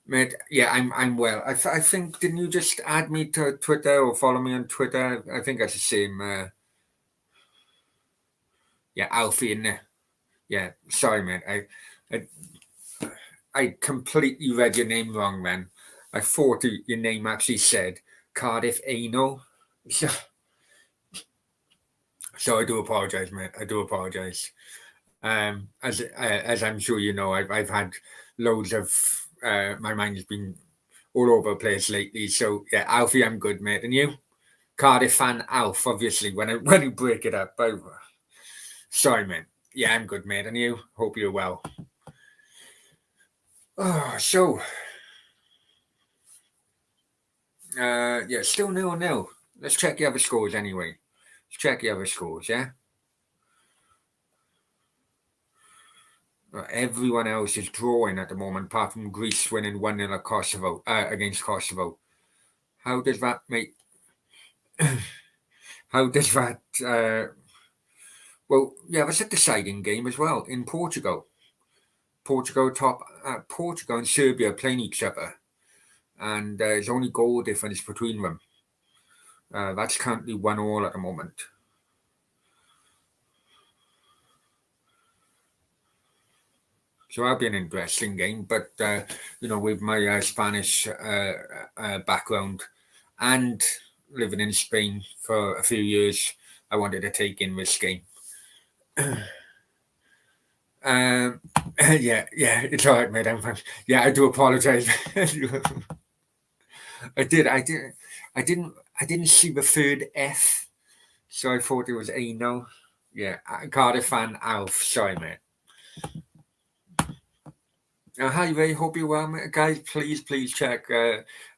Mate, yeah, I'm well. I think, didn't you just add me to Twitter or follow me on Twitter? I think that's the same. Yeah, Alfie in there. Yeah, sorry, mate. I I completely read your name wrong, man. I thought your name actually said Cardiff Ano. So, so I do apologize, mate. I do apologize. As I'm sure you know, I've had loads of my mind has been all over the place lately. So yeah, Alfie, I'm good, mate. And you? Cardiff fan Alf, obviously, when you break it up. Sorry, mate. Yeah, I'm good, mate. And you? Hope you're well. Oh, so yeah, still 0-0. Let's check the other scores anyway. Let's check the other scores, yeah? Everyone else is drawing at the moment, apart from Greece winning 1-0 at Kosovo, against Kosovo. How does that make... How does that... well, yeah, that's a deciding game as well in Portugal. Portugal and Serbia playing each other, and there's only goal difference between them. That's currently 1-1 at the moment. So that'll be an interesting game. But with my Spanish background and living in Spain for a few years, I wanted to take in this game. Yeah, it's all right, mate. Yeah, I do apologize. I didn't see the third F, so I thought it was Ano. Yeah, Cardiff fan Alf. Sorry, mate. Hi Ray, hope you're well, mate. Guys. Please check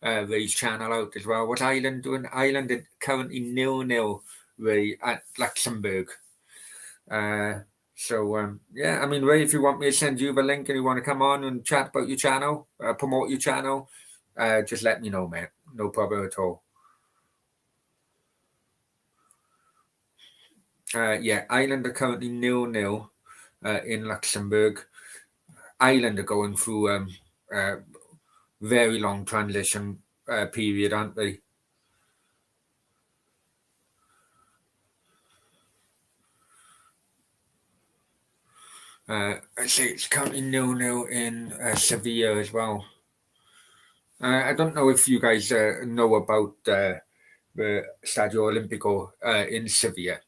Ray's channel out as well. What's Ireland doing? Ireland are currently 0-0, Ray, at Luxembourg. Yeah, I mean, Ray, if you want me to send you the link and you want to come on and chat about your channel, promote your channel, just let me know, mate. No problem at all. Yeah, Ireland are currently 0-0 in Luxembourg. Ireland are going through very long transition period, aren't they? I say it's currently 0-0 in Sevilla as well. I don't know if you guys know about the Stadio Olimpico in Sevilla.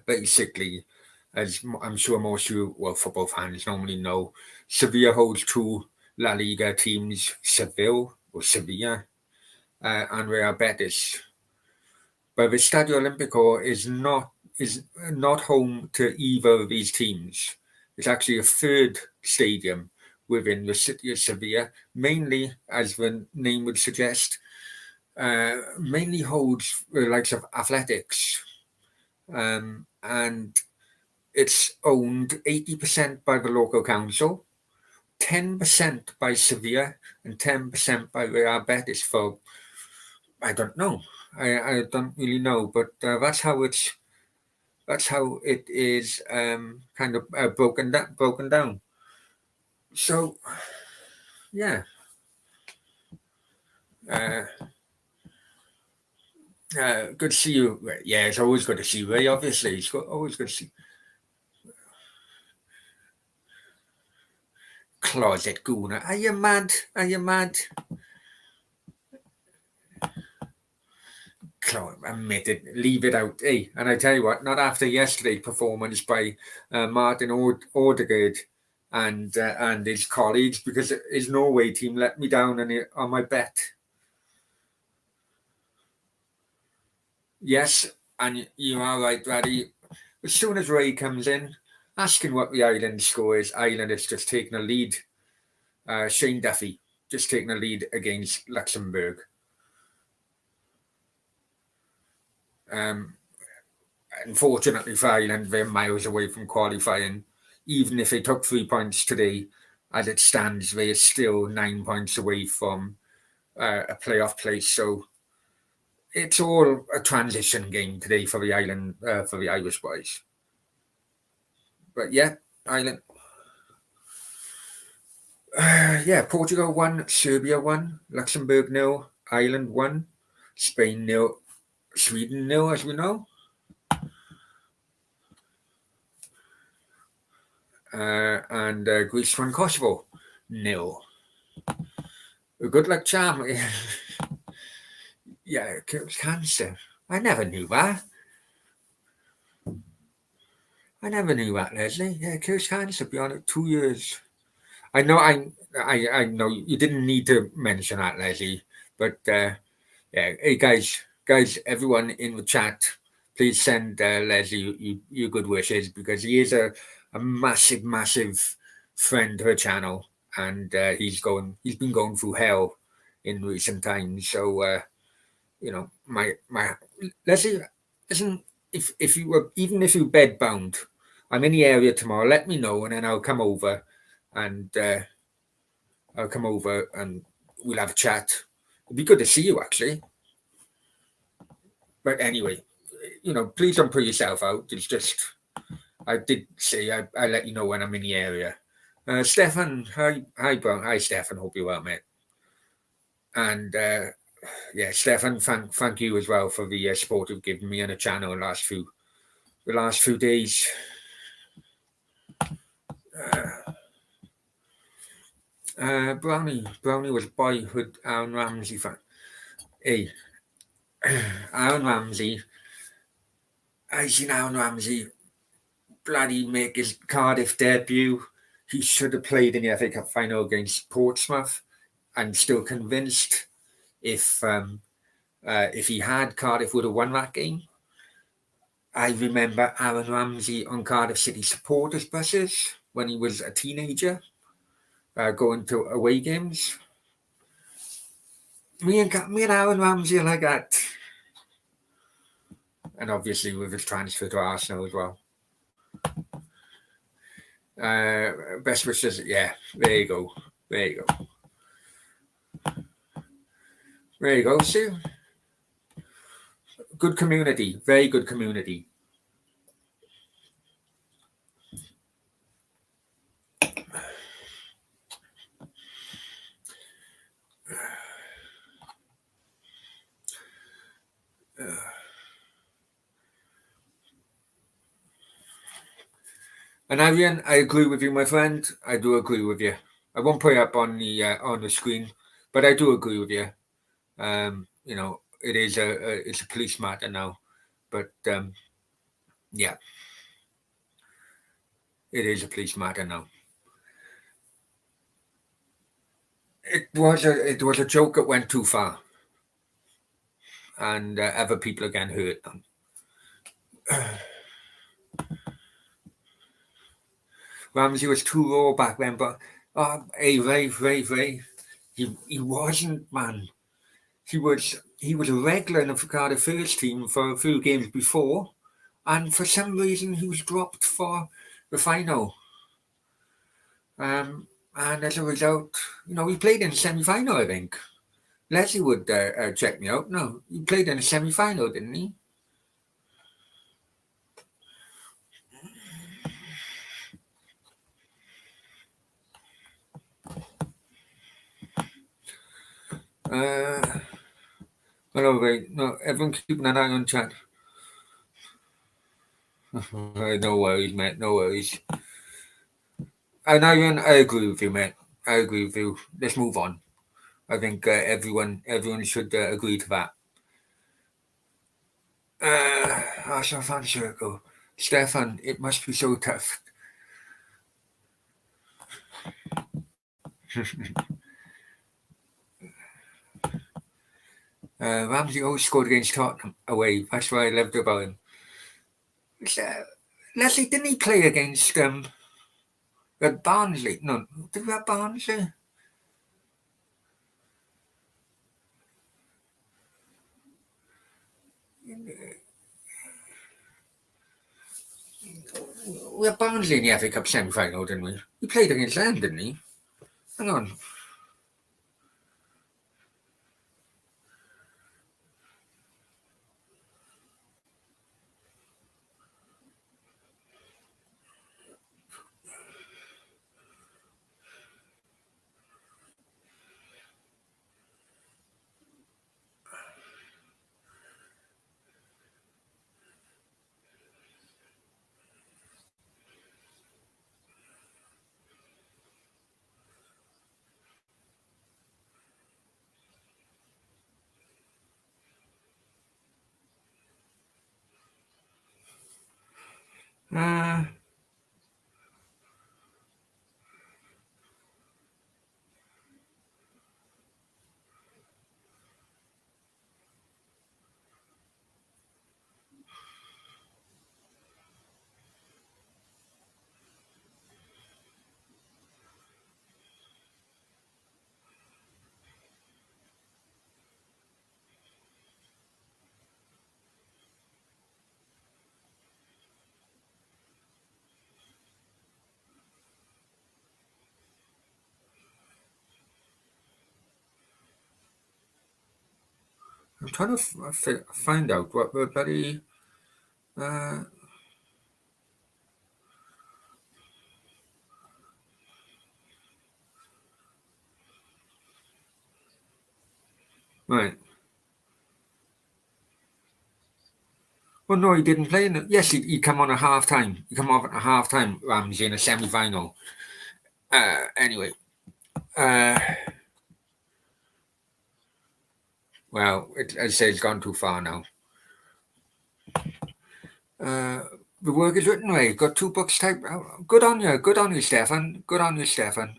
Basically, as I'm sure most of you, well, football fans normally know, Sevilla holds two La Liga teams, Seville or Sevilla, and Real Betis. But the Stadio Olimpico is not home to either of these teams. It's actually a third stadium within the city of Sevilla, mainly, as the name would suggest, mainly holds the likes of athletics, and it's owned 80% by the local council, 10% by Sevilla, and 10% by Real Betis. For I don't know, I don't really know, but that's how it is kind of broken down. So yeah, uh, good to see you. Yeah, it's always good to see you, Ray. Obviously, always good to see. Closet gooner. Are you mad? Are you mad? Admit it, leave it out. Hey, and I tell you what, not after yesterday's performance by Martin Odegaard and his colleagues, because his Norway team let me down on my bet. Yes, and you are right, Brady. As soon as Ray comes in, asking what the Ireland score is, Ireland has just taken a lead. Shane Duffy just taking a lead against Luxembourg. Unfortunately for Ireland, they're miles away from qualifying. Even if they took 3 points today, as it stands, they are still 9 points away from a playoff place. So it's all a transition game today for the Irish boys. But yeah, Ireland. Yeah, Portugal won, Serbia won, Luxembourg nil, Ireland won, Spain nil, Sweden nil, as we know. And Greece won Kosovo nil. A good luck charm. Yeah, it kills cancer. I never knew that. I never knew that, Leslie. Yeah, it kills cancer beyond it 2 years. I know. I know you didn't need to mention that, Leslie. But yeah, hey guys, everyone in the chat, please send Leslie your good wishes because he is a massive friend to her channel, and he's been going through hell in recent times. So you know, my Leslie, listen, if you were even if you bed bound, I'm in the area tomorrow. Let me know, and then and I'll come over and we'll have a chat. It'd be good to see you actually. But anyway, you know, please don't put yourself out. It's just I did say I let you know when I'm in the area. Stefan, hi Brown, hi Stefan. Hope you're well, mate. And yeah, Stefan, thank you as well for the support you've given me on the channel the last few days. Brownie was boyhood Aaron Ramsey fan. Hey, Aaron Ramsey. I seen Aaron Ramsey bloody make his Cardiff debut. He should have played in the FA Cup final against Portsmouth. I'm still convinced if he had, Cardiff would have won that game. I remember Aaron Ramsey on Cardiff City supporters buses when he was a teenager, going to away games. Me and Aaron Ramsey are like that, and obviously with his transfer to Arsenal as well. Best wishes, yeah. There you go. There you go. There you go. See, good community, very good community. And Arian, I agree with you, my friend. I do agree with you. I won't put it up on the screen, but I do agree with you. You know, it's a police matter now, but yeah, it is a police matter now. It was a joke that went too far, and other people again hurt. Ramsey was too raw back then, but hey, Ray, he wasn't, man. He was a regular in the Cardiff first team for a few games before, and for some reason he was dropped for the final. And as a result, you know, he played in the semi-final, I think. Leslie would check me out. No, he played in the semi-final, didn't he? Hello, Ray. No, everyone keeping an eye on chat. No worries, mate. No worries. And I agree with you, mate. I agree with you. Let's move on. I think everyone should agree to that. Arsenal fan circle. Stefan, it must be so tough. Ramsey always scored against Tottenham away. That's what I loved about him. Leslie, didn't he play against Barnsley? No, did we have Barnsley? We had Barnsley in the FA Cup semi-final, didn't we? He played against them, didn't he? Hang on. Uh, I'm trying to find out what the bloody. Uh, right. Well, no, he didn't play in it. Yes, he come on a half time. He come off at a half time. Ramsey in a semi final. Anyway, uh, well, I say it's gone too far now. Uh, the work is written away. Got 2 books typed out. Good on you. Good on you, Stefan. Good on you, Stefan.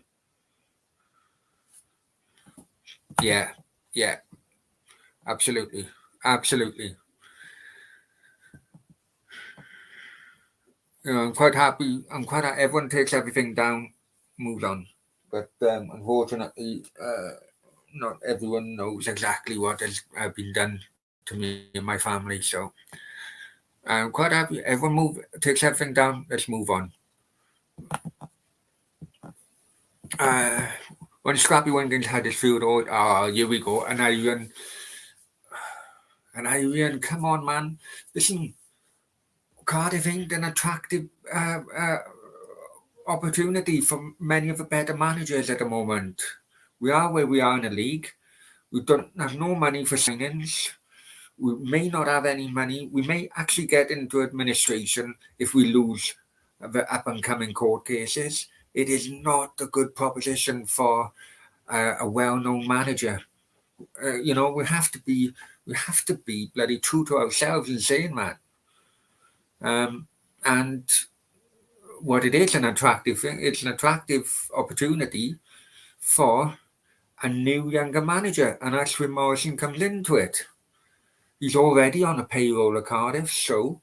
Yeah, yeah, absolutely, absolutely. I'm quite happy. Everyone takes everything down, moves on. But unfortunately, not everyone knows exactly what has been done to me and my family. So I'm quite happy. Everyone takes everything down. Let's move on. Uh, when Scrappy Wingans had his field, here we go. And Ian, come on, man. Listen, Cardiff ain't an attractive opportunity for many of the better managers at the moment. We are where we are in the league. We don't have no money for signings. We may not have any money. We may actually get into administration if we lose the up and coming court cases. It is not a good proposition for a well-known manager. We have to be bloody true to ourselves in saying that. And what it is an attractive thing. It's an attractive opportunity for a new younger manager, and that's where Morrison comes into it. He's already on a payroll of Cardiff, so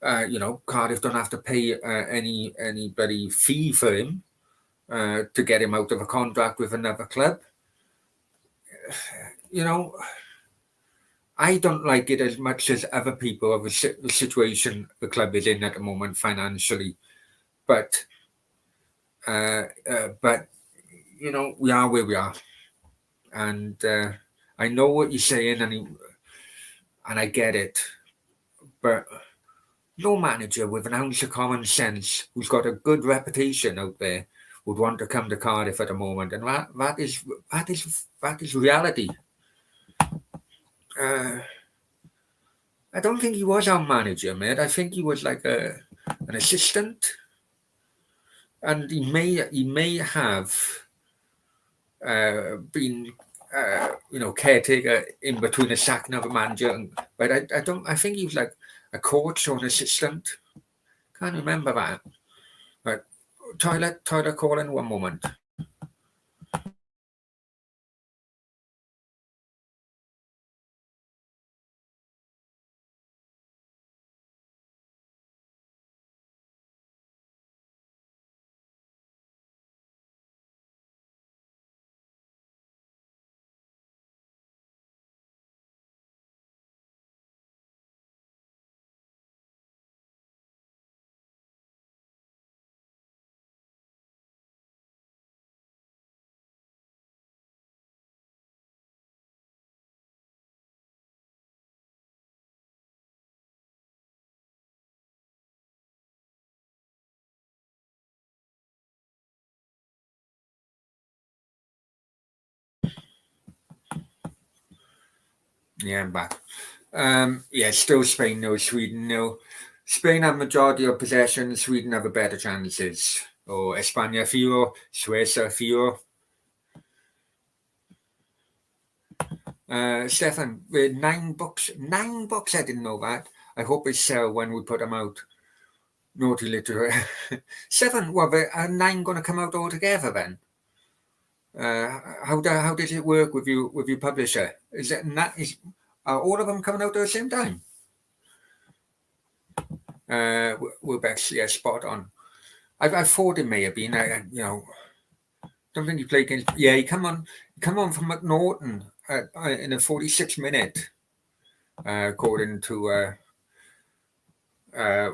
Cardiff don't have to pay any bloody fee for him to get him out of a contract with another club. You know, I don't like it as much as other people of the situation the club is in at the moment financially, but we are where we are, and I know what you're saying, and I get it, but no manager with an ounce of common sense who's got a good reputation out there would want to come to Cardiff at the moment, and that is reality. I don't think he was our manager, mate. I think he was like an assistant, and he may have been caretaker in between a sacking of a manager, but I don't. I think he was like a coach or an assistant. Can't remember that. But toilet calling 1 moment. Yeah, I'm back. Still Spain no, Sweden no. Spain have majority of possession. Sweden have a better chances. Or Espana Fio, Suecia Fio. Stefan, with 9 books. 9 books, I didn't know that. I hope they sell when we put them out. Naughty little 7. Well, are 9 going to come out all together then? How does it work with your publisher? Are all of them coming out at the same time? We're best, yeah, spot on. I thought it may have been. Don't think he played against. Yeah, he come on from McNaughton in a 46-minute, according to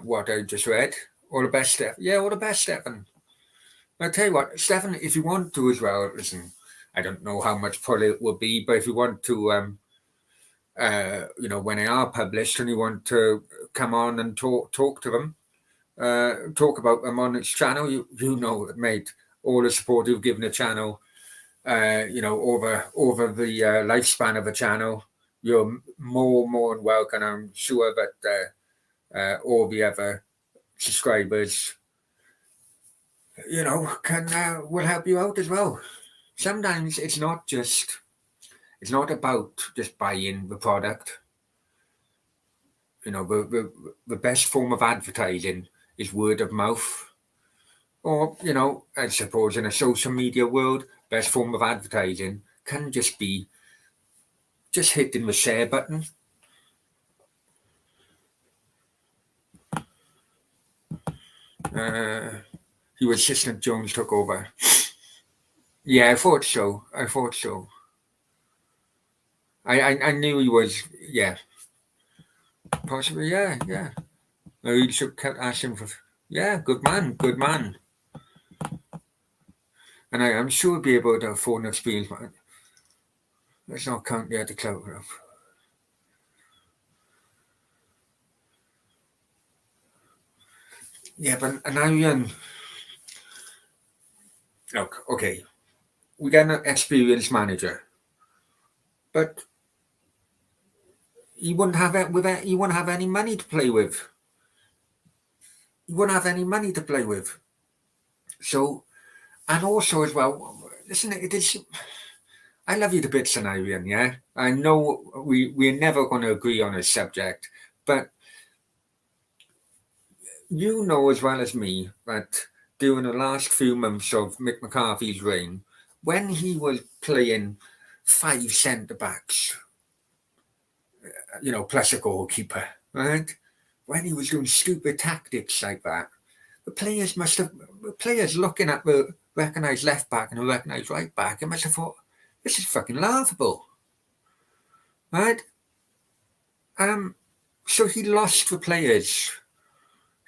what I just read. All the best, Steph. Yeah, all the best, Stefan. I'll tell you what, Stefan, if you want to as well, listen, I don't know how much pull it will be, but if you want to, when they are published and you want to come on and talk to them, talk about them on its channel, you know, mate, all the support you've given the channel, over the lifespan of the channel, you're more than welcome. I'm sure that all the other subscribers, will help you out as well. Sometimes it's not about just buying the product. The best form of advertising is word of mouth. Or, I suppose in a social media world, best form of advertising can just be just hitting the share button. Your assistant Jones took over. Yeah, I thought so. I knew he was, yeah. Possibly, yeah. He should kept asking for, yeah, good man. And I'm sure he'll be able to afford an experience, man. Let's not count the other clout up. Yeah, but now look, okay, we got an experienced manager, but he wouldn't have any money to play with. So, and also as well, listen, it is. I love you to bits, Irian, yeah? I know we're never going to agree on a subject, but you know as well as me that during the last few months of Mick McCarthy's reign, when he was playing 5 centre-backs, plus a goalkeeper, right? When he was doing stupid tactics like that, the players looking at the recognised left back and the recognised right back, it must have thought, this is fucking laughable, right? So he lost the players.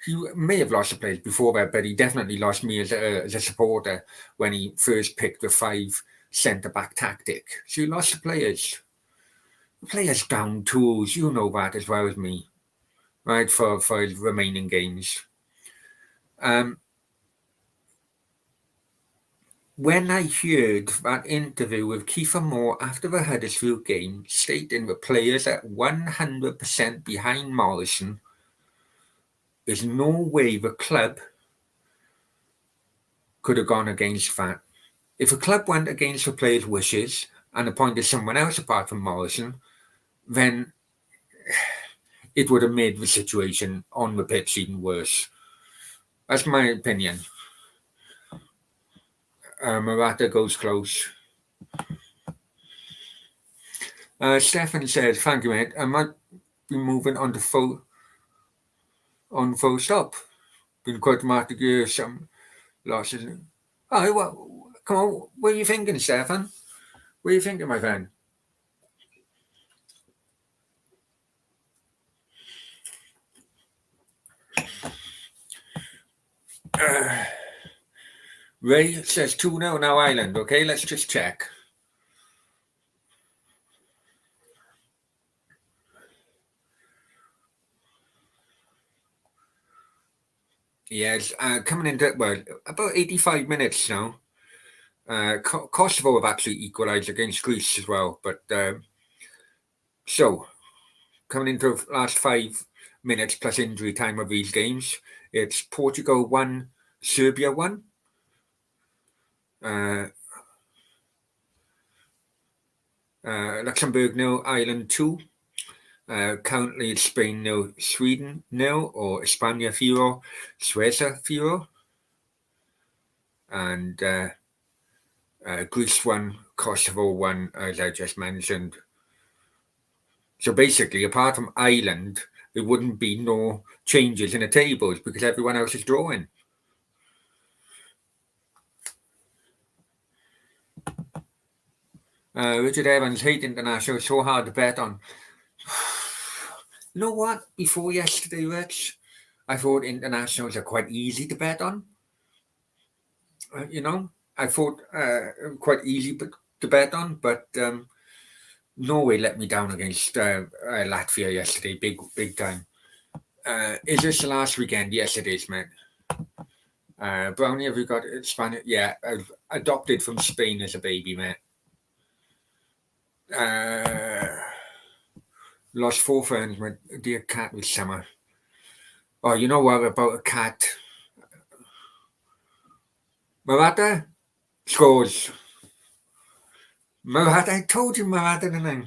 He may have lost the players before that, but he definitely lost me as a supporter when he first picked the 5 centre-back tactic. So he lost the players. The players down tools, you know that as well as me, right, for his remaining games. When I heard that interview with Kiefer Moore after the Huddersfield game, stating the players at 100% behind Morrison, there's no way the club could have gone against that. If a club went against the players' wishes and appointed someone else apart from Morrison, then it would have made the situation on the pitch even worse. That's my opinion. Morata goes close. Stefan says, thank you, mate. I might be moving on to full stop. Been quite dramatic here, some losses. Oh, well, come on. What are you thinking, Stefan? What are you thinking, my friend? Ray says 2-0 now Ireland. Okay, let's just check. Yes, coming into about 85 minutes now. Kosovo have actually equalised against Greece as well. But so coming into the last 5 minutes plus injury time of these games, it's Portugal 1, Serbia 1. Luxembourg 0, Ireland 2. Currently, it's Spain 0, Sweden 0, or Espana 0, Suecia 0, and Greece 1, Kosovo 1, as I just mentioned. So basically, apart from Ireland, there wouldn't be no changes in the tables because everyone else is drawing. Richard Evans, hate international, so hard to bet on. You know what? Before yesterday, Rich, I thought internationals are quite easy to bet on. I thought quite easy to bet on, but Norway let me down against Latvia yesterday, big time. Is this the last weekend? Yes, it is, mate. Brownie, have you got Spanish? Yeah, I've adopted from Spain as a baby, mate. Lost 4 friends, my dear cat this summer. Oh, you know what about a cat? Marata scores. Marata, I told you Marata, didn't I?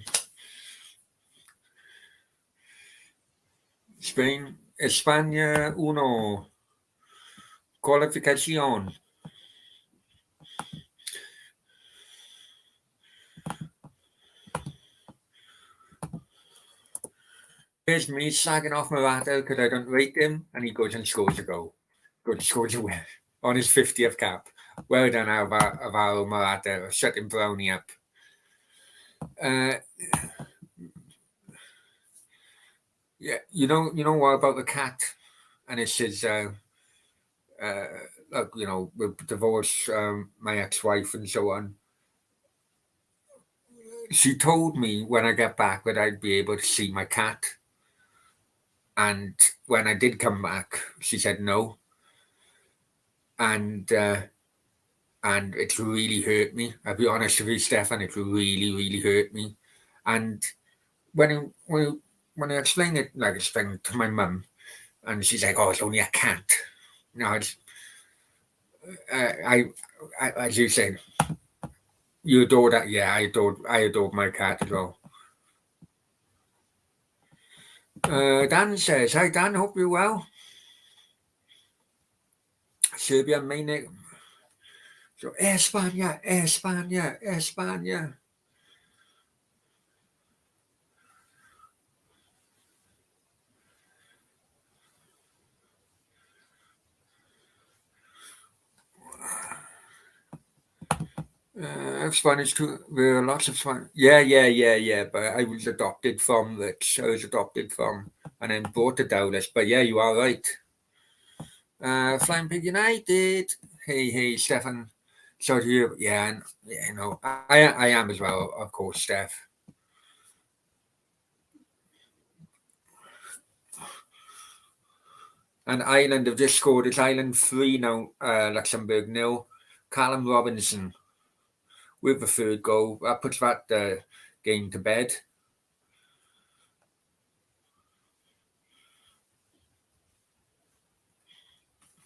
Spain, España 1. Qualificación. Here's me slagging off Morata because I don't rate him, and he goes and scores a goal. Scores a win on his 50th cap. Well done, Alvaro Morata, shutting Brownie up. Yeah, you know what about the cat? And it says, with divorce, my ex-wife and so on. She told me when I get back that I'd be able to see my cat. And when I did come back, she said no. And it's really hurt me. I'll be honest with you, Stefan, it really, really hurt me. And when I explained it, like explained to my mum, and she's like, "Oh, it's only a cat." No, it's I as you said, you adore that. Yeah, I adored my cat as well. Dan says, "Hi Dan, hope you're well." Serbia main. So España. Spanish too. There are lots of Spanish. Yeah. But I was adopted from and then brought to Dallas. But yeah, you are right. Flying Pig United. Hey, Stefan. So do you? Yeah, no, I am as well, of course, Steph. And Ireland have just scored. It's Ireland 3 now. Luxembourg 0. Callum Robinson with the third goal. That puts that game to bed.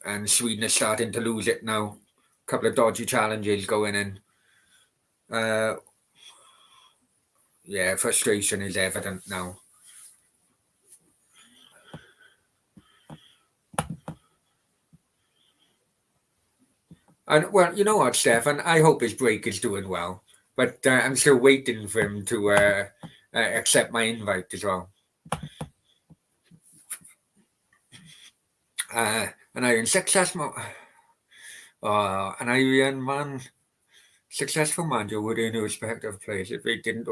And Sweden is starting to lose it now. A couple of dodgy challenges going in. Yeah, frustration is evident now. And well, you know what, Stefan? I hope his break is doing well, but I'm still waiting for him to accept my invite as well. An Iron successful, an Iron man, successful manager would earn the respect of players if they didn't.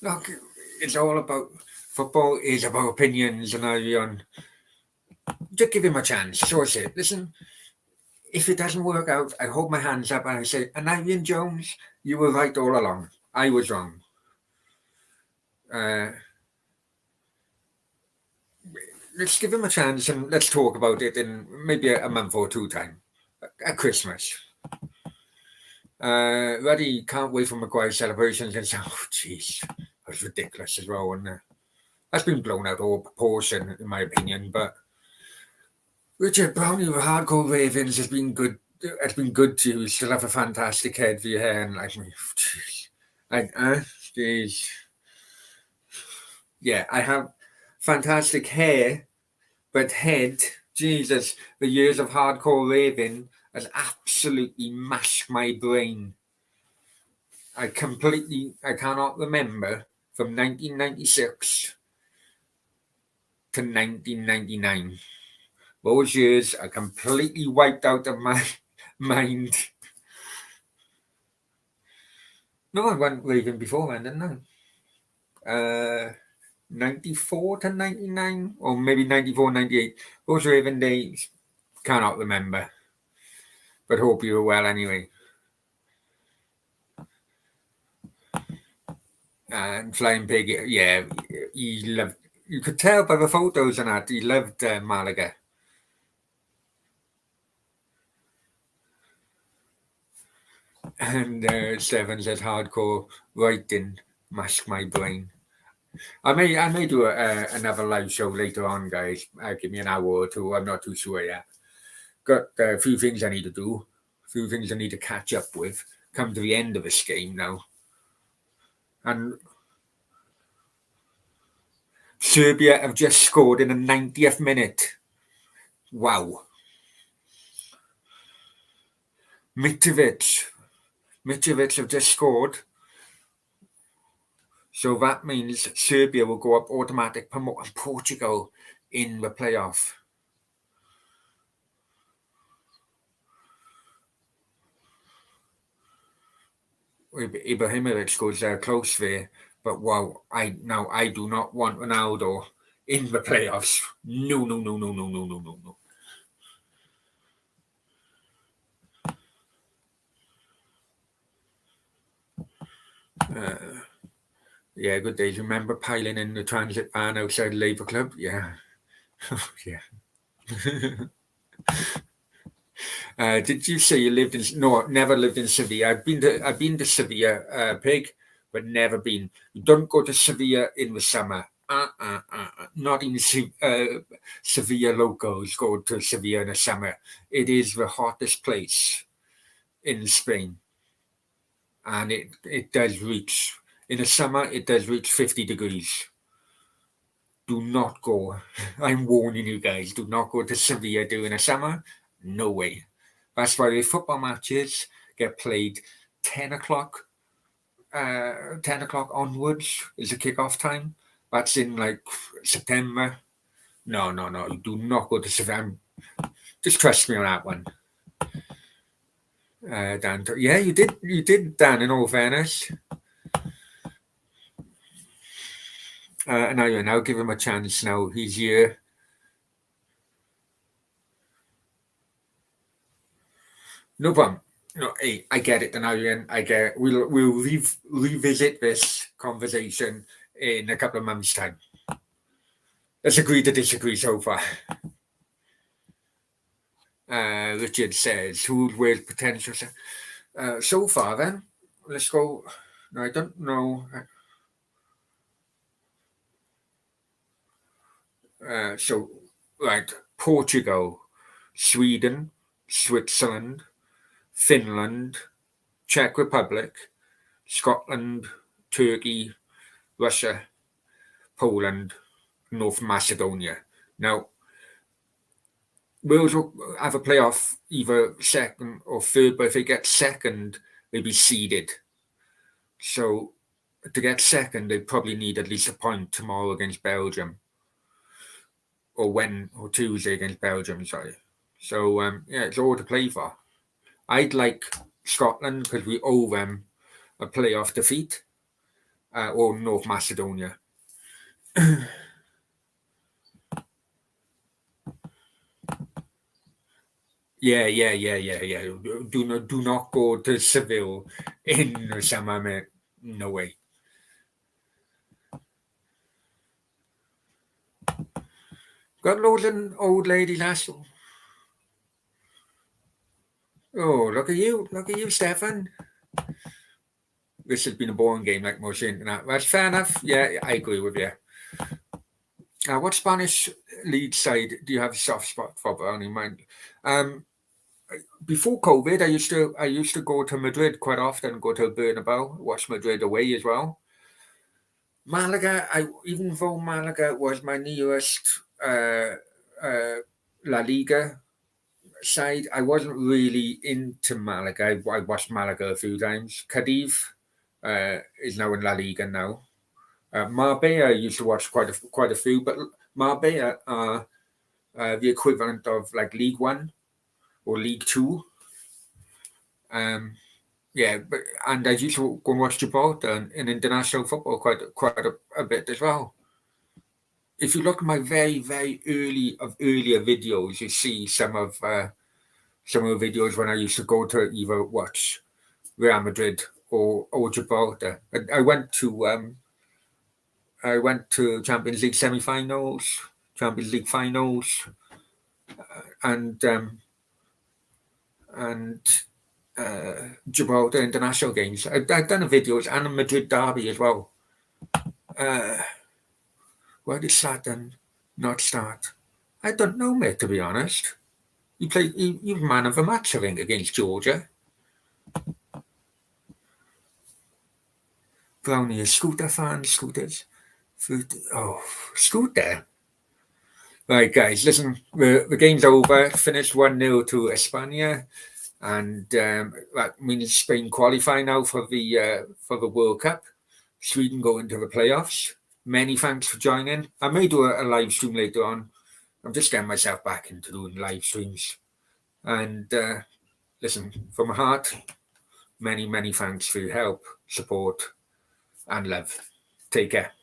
Look, it's all about football. Is about opinions, and Iron. Just give him a chance. So I say, listen. If it doesn't work out, I hold my hands up and I say, Iron Jones, you were right all along. I was wrong. Let's give him a chance and let's talk about it in maybe a month or two time at Christmas. Ruddy can't wait for Maguire's celebrations and say, oh, jeez, that was ridiculous as well. And that's been blown out all proportion, in my opinion. But Richard Brownie with hardcore Ravens has been good it's been good to you. You still have a fantastic head for your hair, and like me, jeez. Jeez. Yeah, I have fantastic hair, but head, Jesus, the years of hardcore raving has absolutely mashed my brain. I cannot remember from 1996 to 1999. Those years are completely wiped out of my mind. No, I went raving before then, didn't I? 94 to 99, or maybe 94, 98. Those raving days, cannot remember. But hope you were well anyway. And Flying Pig, yeah, he loved, you could tell by the photos and that, he loved Malaga. And Seven says hardcore writing mask my brain. I may do another live show later on, guys. Give me an hour or two. I'm not too sure yet. Got a few things I need to do. A few things I need to catch up with. Come to the end of this game now. And Serbia have just scored in the 90th minute. Wow. Mitrovic have just scored. So that means Serbia will go up automatic, promoting Portugal in the playoff. Ibrahimovic goes close there, but wow, I do not want Ronaldo in the playoffs. No. Yeah, good days. Remember piling in the transit van outside the Labour Club? Yeah. Yeah. Did you say you lived in? No, never lived in Sevilla. I've been to Sevilla, Pig, but never been. You don't go to Sevilla in the summer. Not even Sevilla locals go to Sevilla in the summer. It is the hottest place in Spain, and it does reach in the summer. It does reach 50 degrees. Do not go. I'm warning you guys. Do not go to Sevilla during the summer. No way. That's why the football matches get played 10 o'clock. 10 o'clock onwards is the kickoff time. That's in like September. No. You do not go to Sevilla. Just trust me on that one. Dan, yeah, you did, Dan. In all fairness, now give him a chance. Now he's here. No problem. No, hey, I get it, Denarian. I get it. We'll revisit this conversation in a couple of months' time. Let's agree to disagree so far. Richard says, who where's potential? So far, then, let's go. No, I don't know. So, right, Portugal, Sweden, Switzerland, Finland, Czech Republic, Scotland, Turkey, Russia, Poland, North Macedonia. Now, Wales will have a playoff either second or third, but if they get second, they'll be seeded. So to get second, they probably need at least a point tomorrow against Belgium, or Tuesday against Belgium. Sorry. So yeah, it's all to play for. I'd like Scotland because we owe them a playoff defeat, or North Macedonia. Yeah. Do not go to Seville in the summer, mate. No way. Got loads of old lady lads. Oh, look at you, Stefan. This has been a boring game like most internet. That's fair enough. Yeah, I agree with you. What Spanish league side do you have a soft spot for, bearing in mind? before COVID, I used to go to Madrid quite often, go to Bernabeu, watch Madrid away as well. Malaga, even though Malaga was my nearest uh, La Liga side, I wasn't really into Malaga. I watched Malaga a few times. Cadiz is now in La Liga now. Marbella I used to watch quite a few, but Marbella are the equivalent of like League One or League Two. Um, yeah, and I used to go and watch Gibraltar in international football quite a bit as well. If you look at my very earlier videos, you see some of the videos when I used to go to either watch Real Madrid or Gibraltar. I went to Champions League semi-finals, Champions League finals, and and Gibraltar international games. I've done the videos and a Madrid derby as well. Why did Saturn not start? I don't know, mate. To be honest, you man of the match, I think, against Georgia. Brownie, a Scooter fan, Scooters. Oh, Scooter. Right, guys, listen, the game's over. Finished 1-0 to Espana, and that means Spain qualify now for the World Cup. Sweden go into the playoffs. Many thanks for joining. I may do a live stream later on. I'm just getting myself back into doing live streams. And listen, from my heart, many thanks for your help, support, and love. Take care.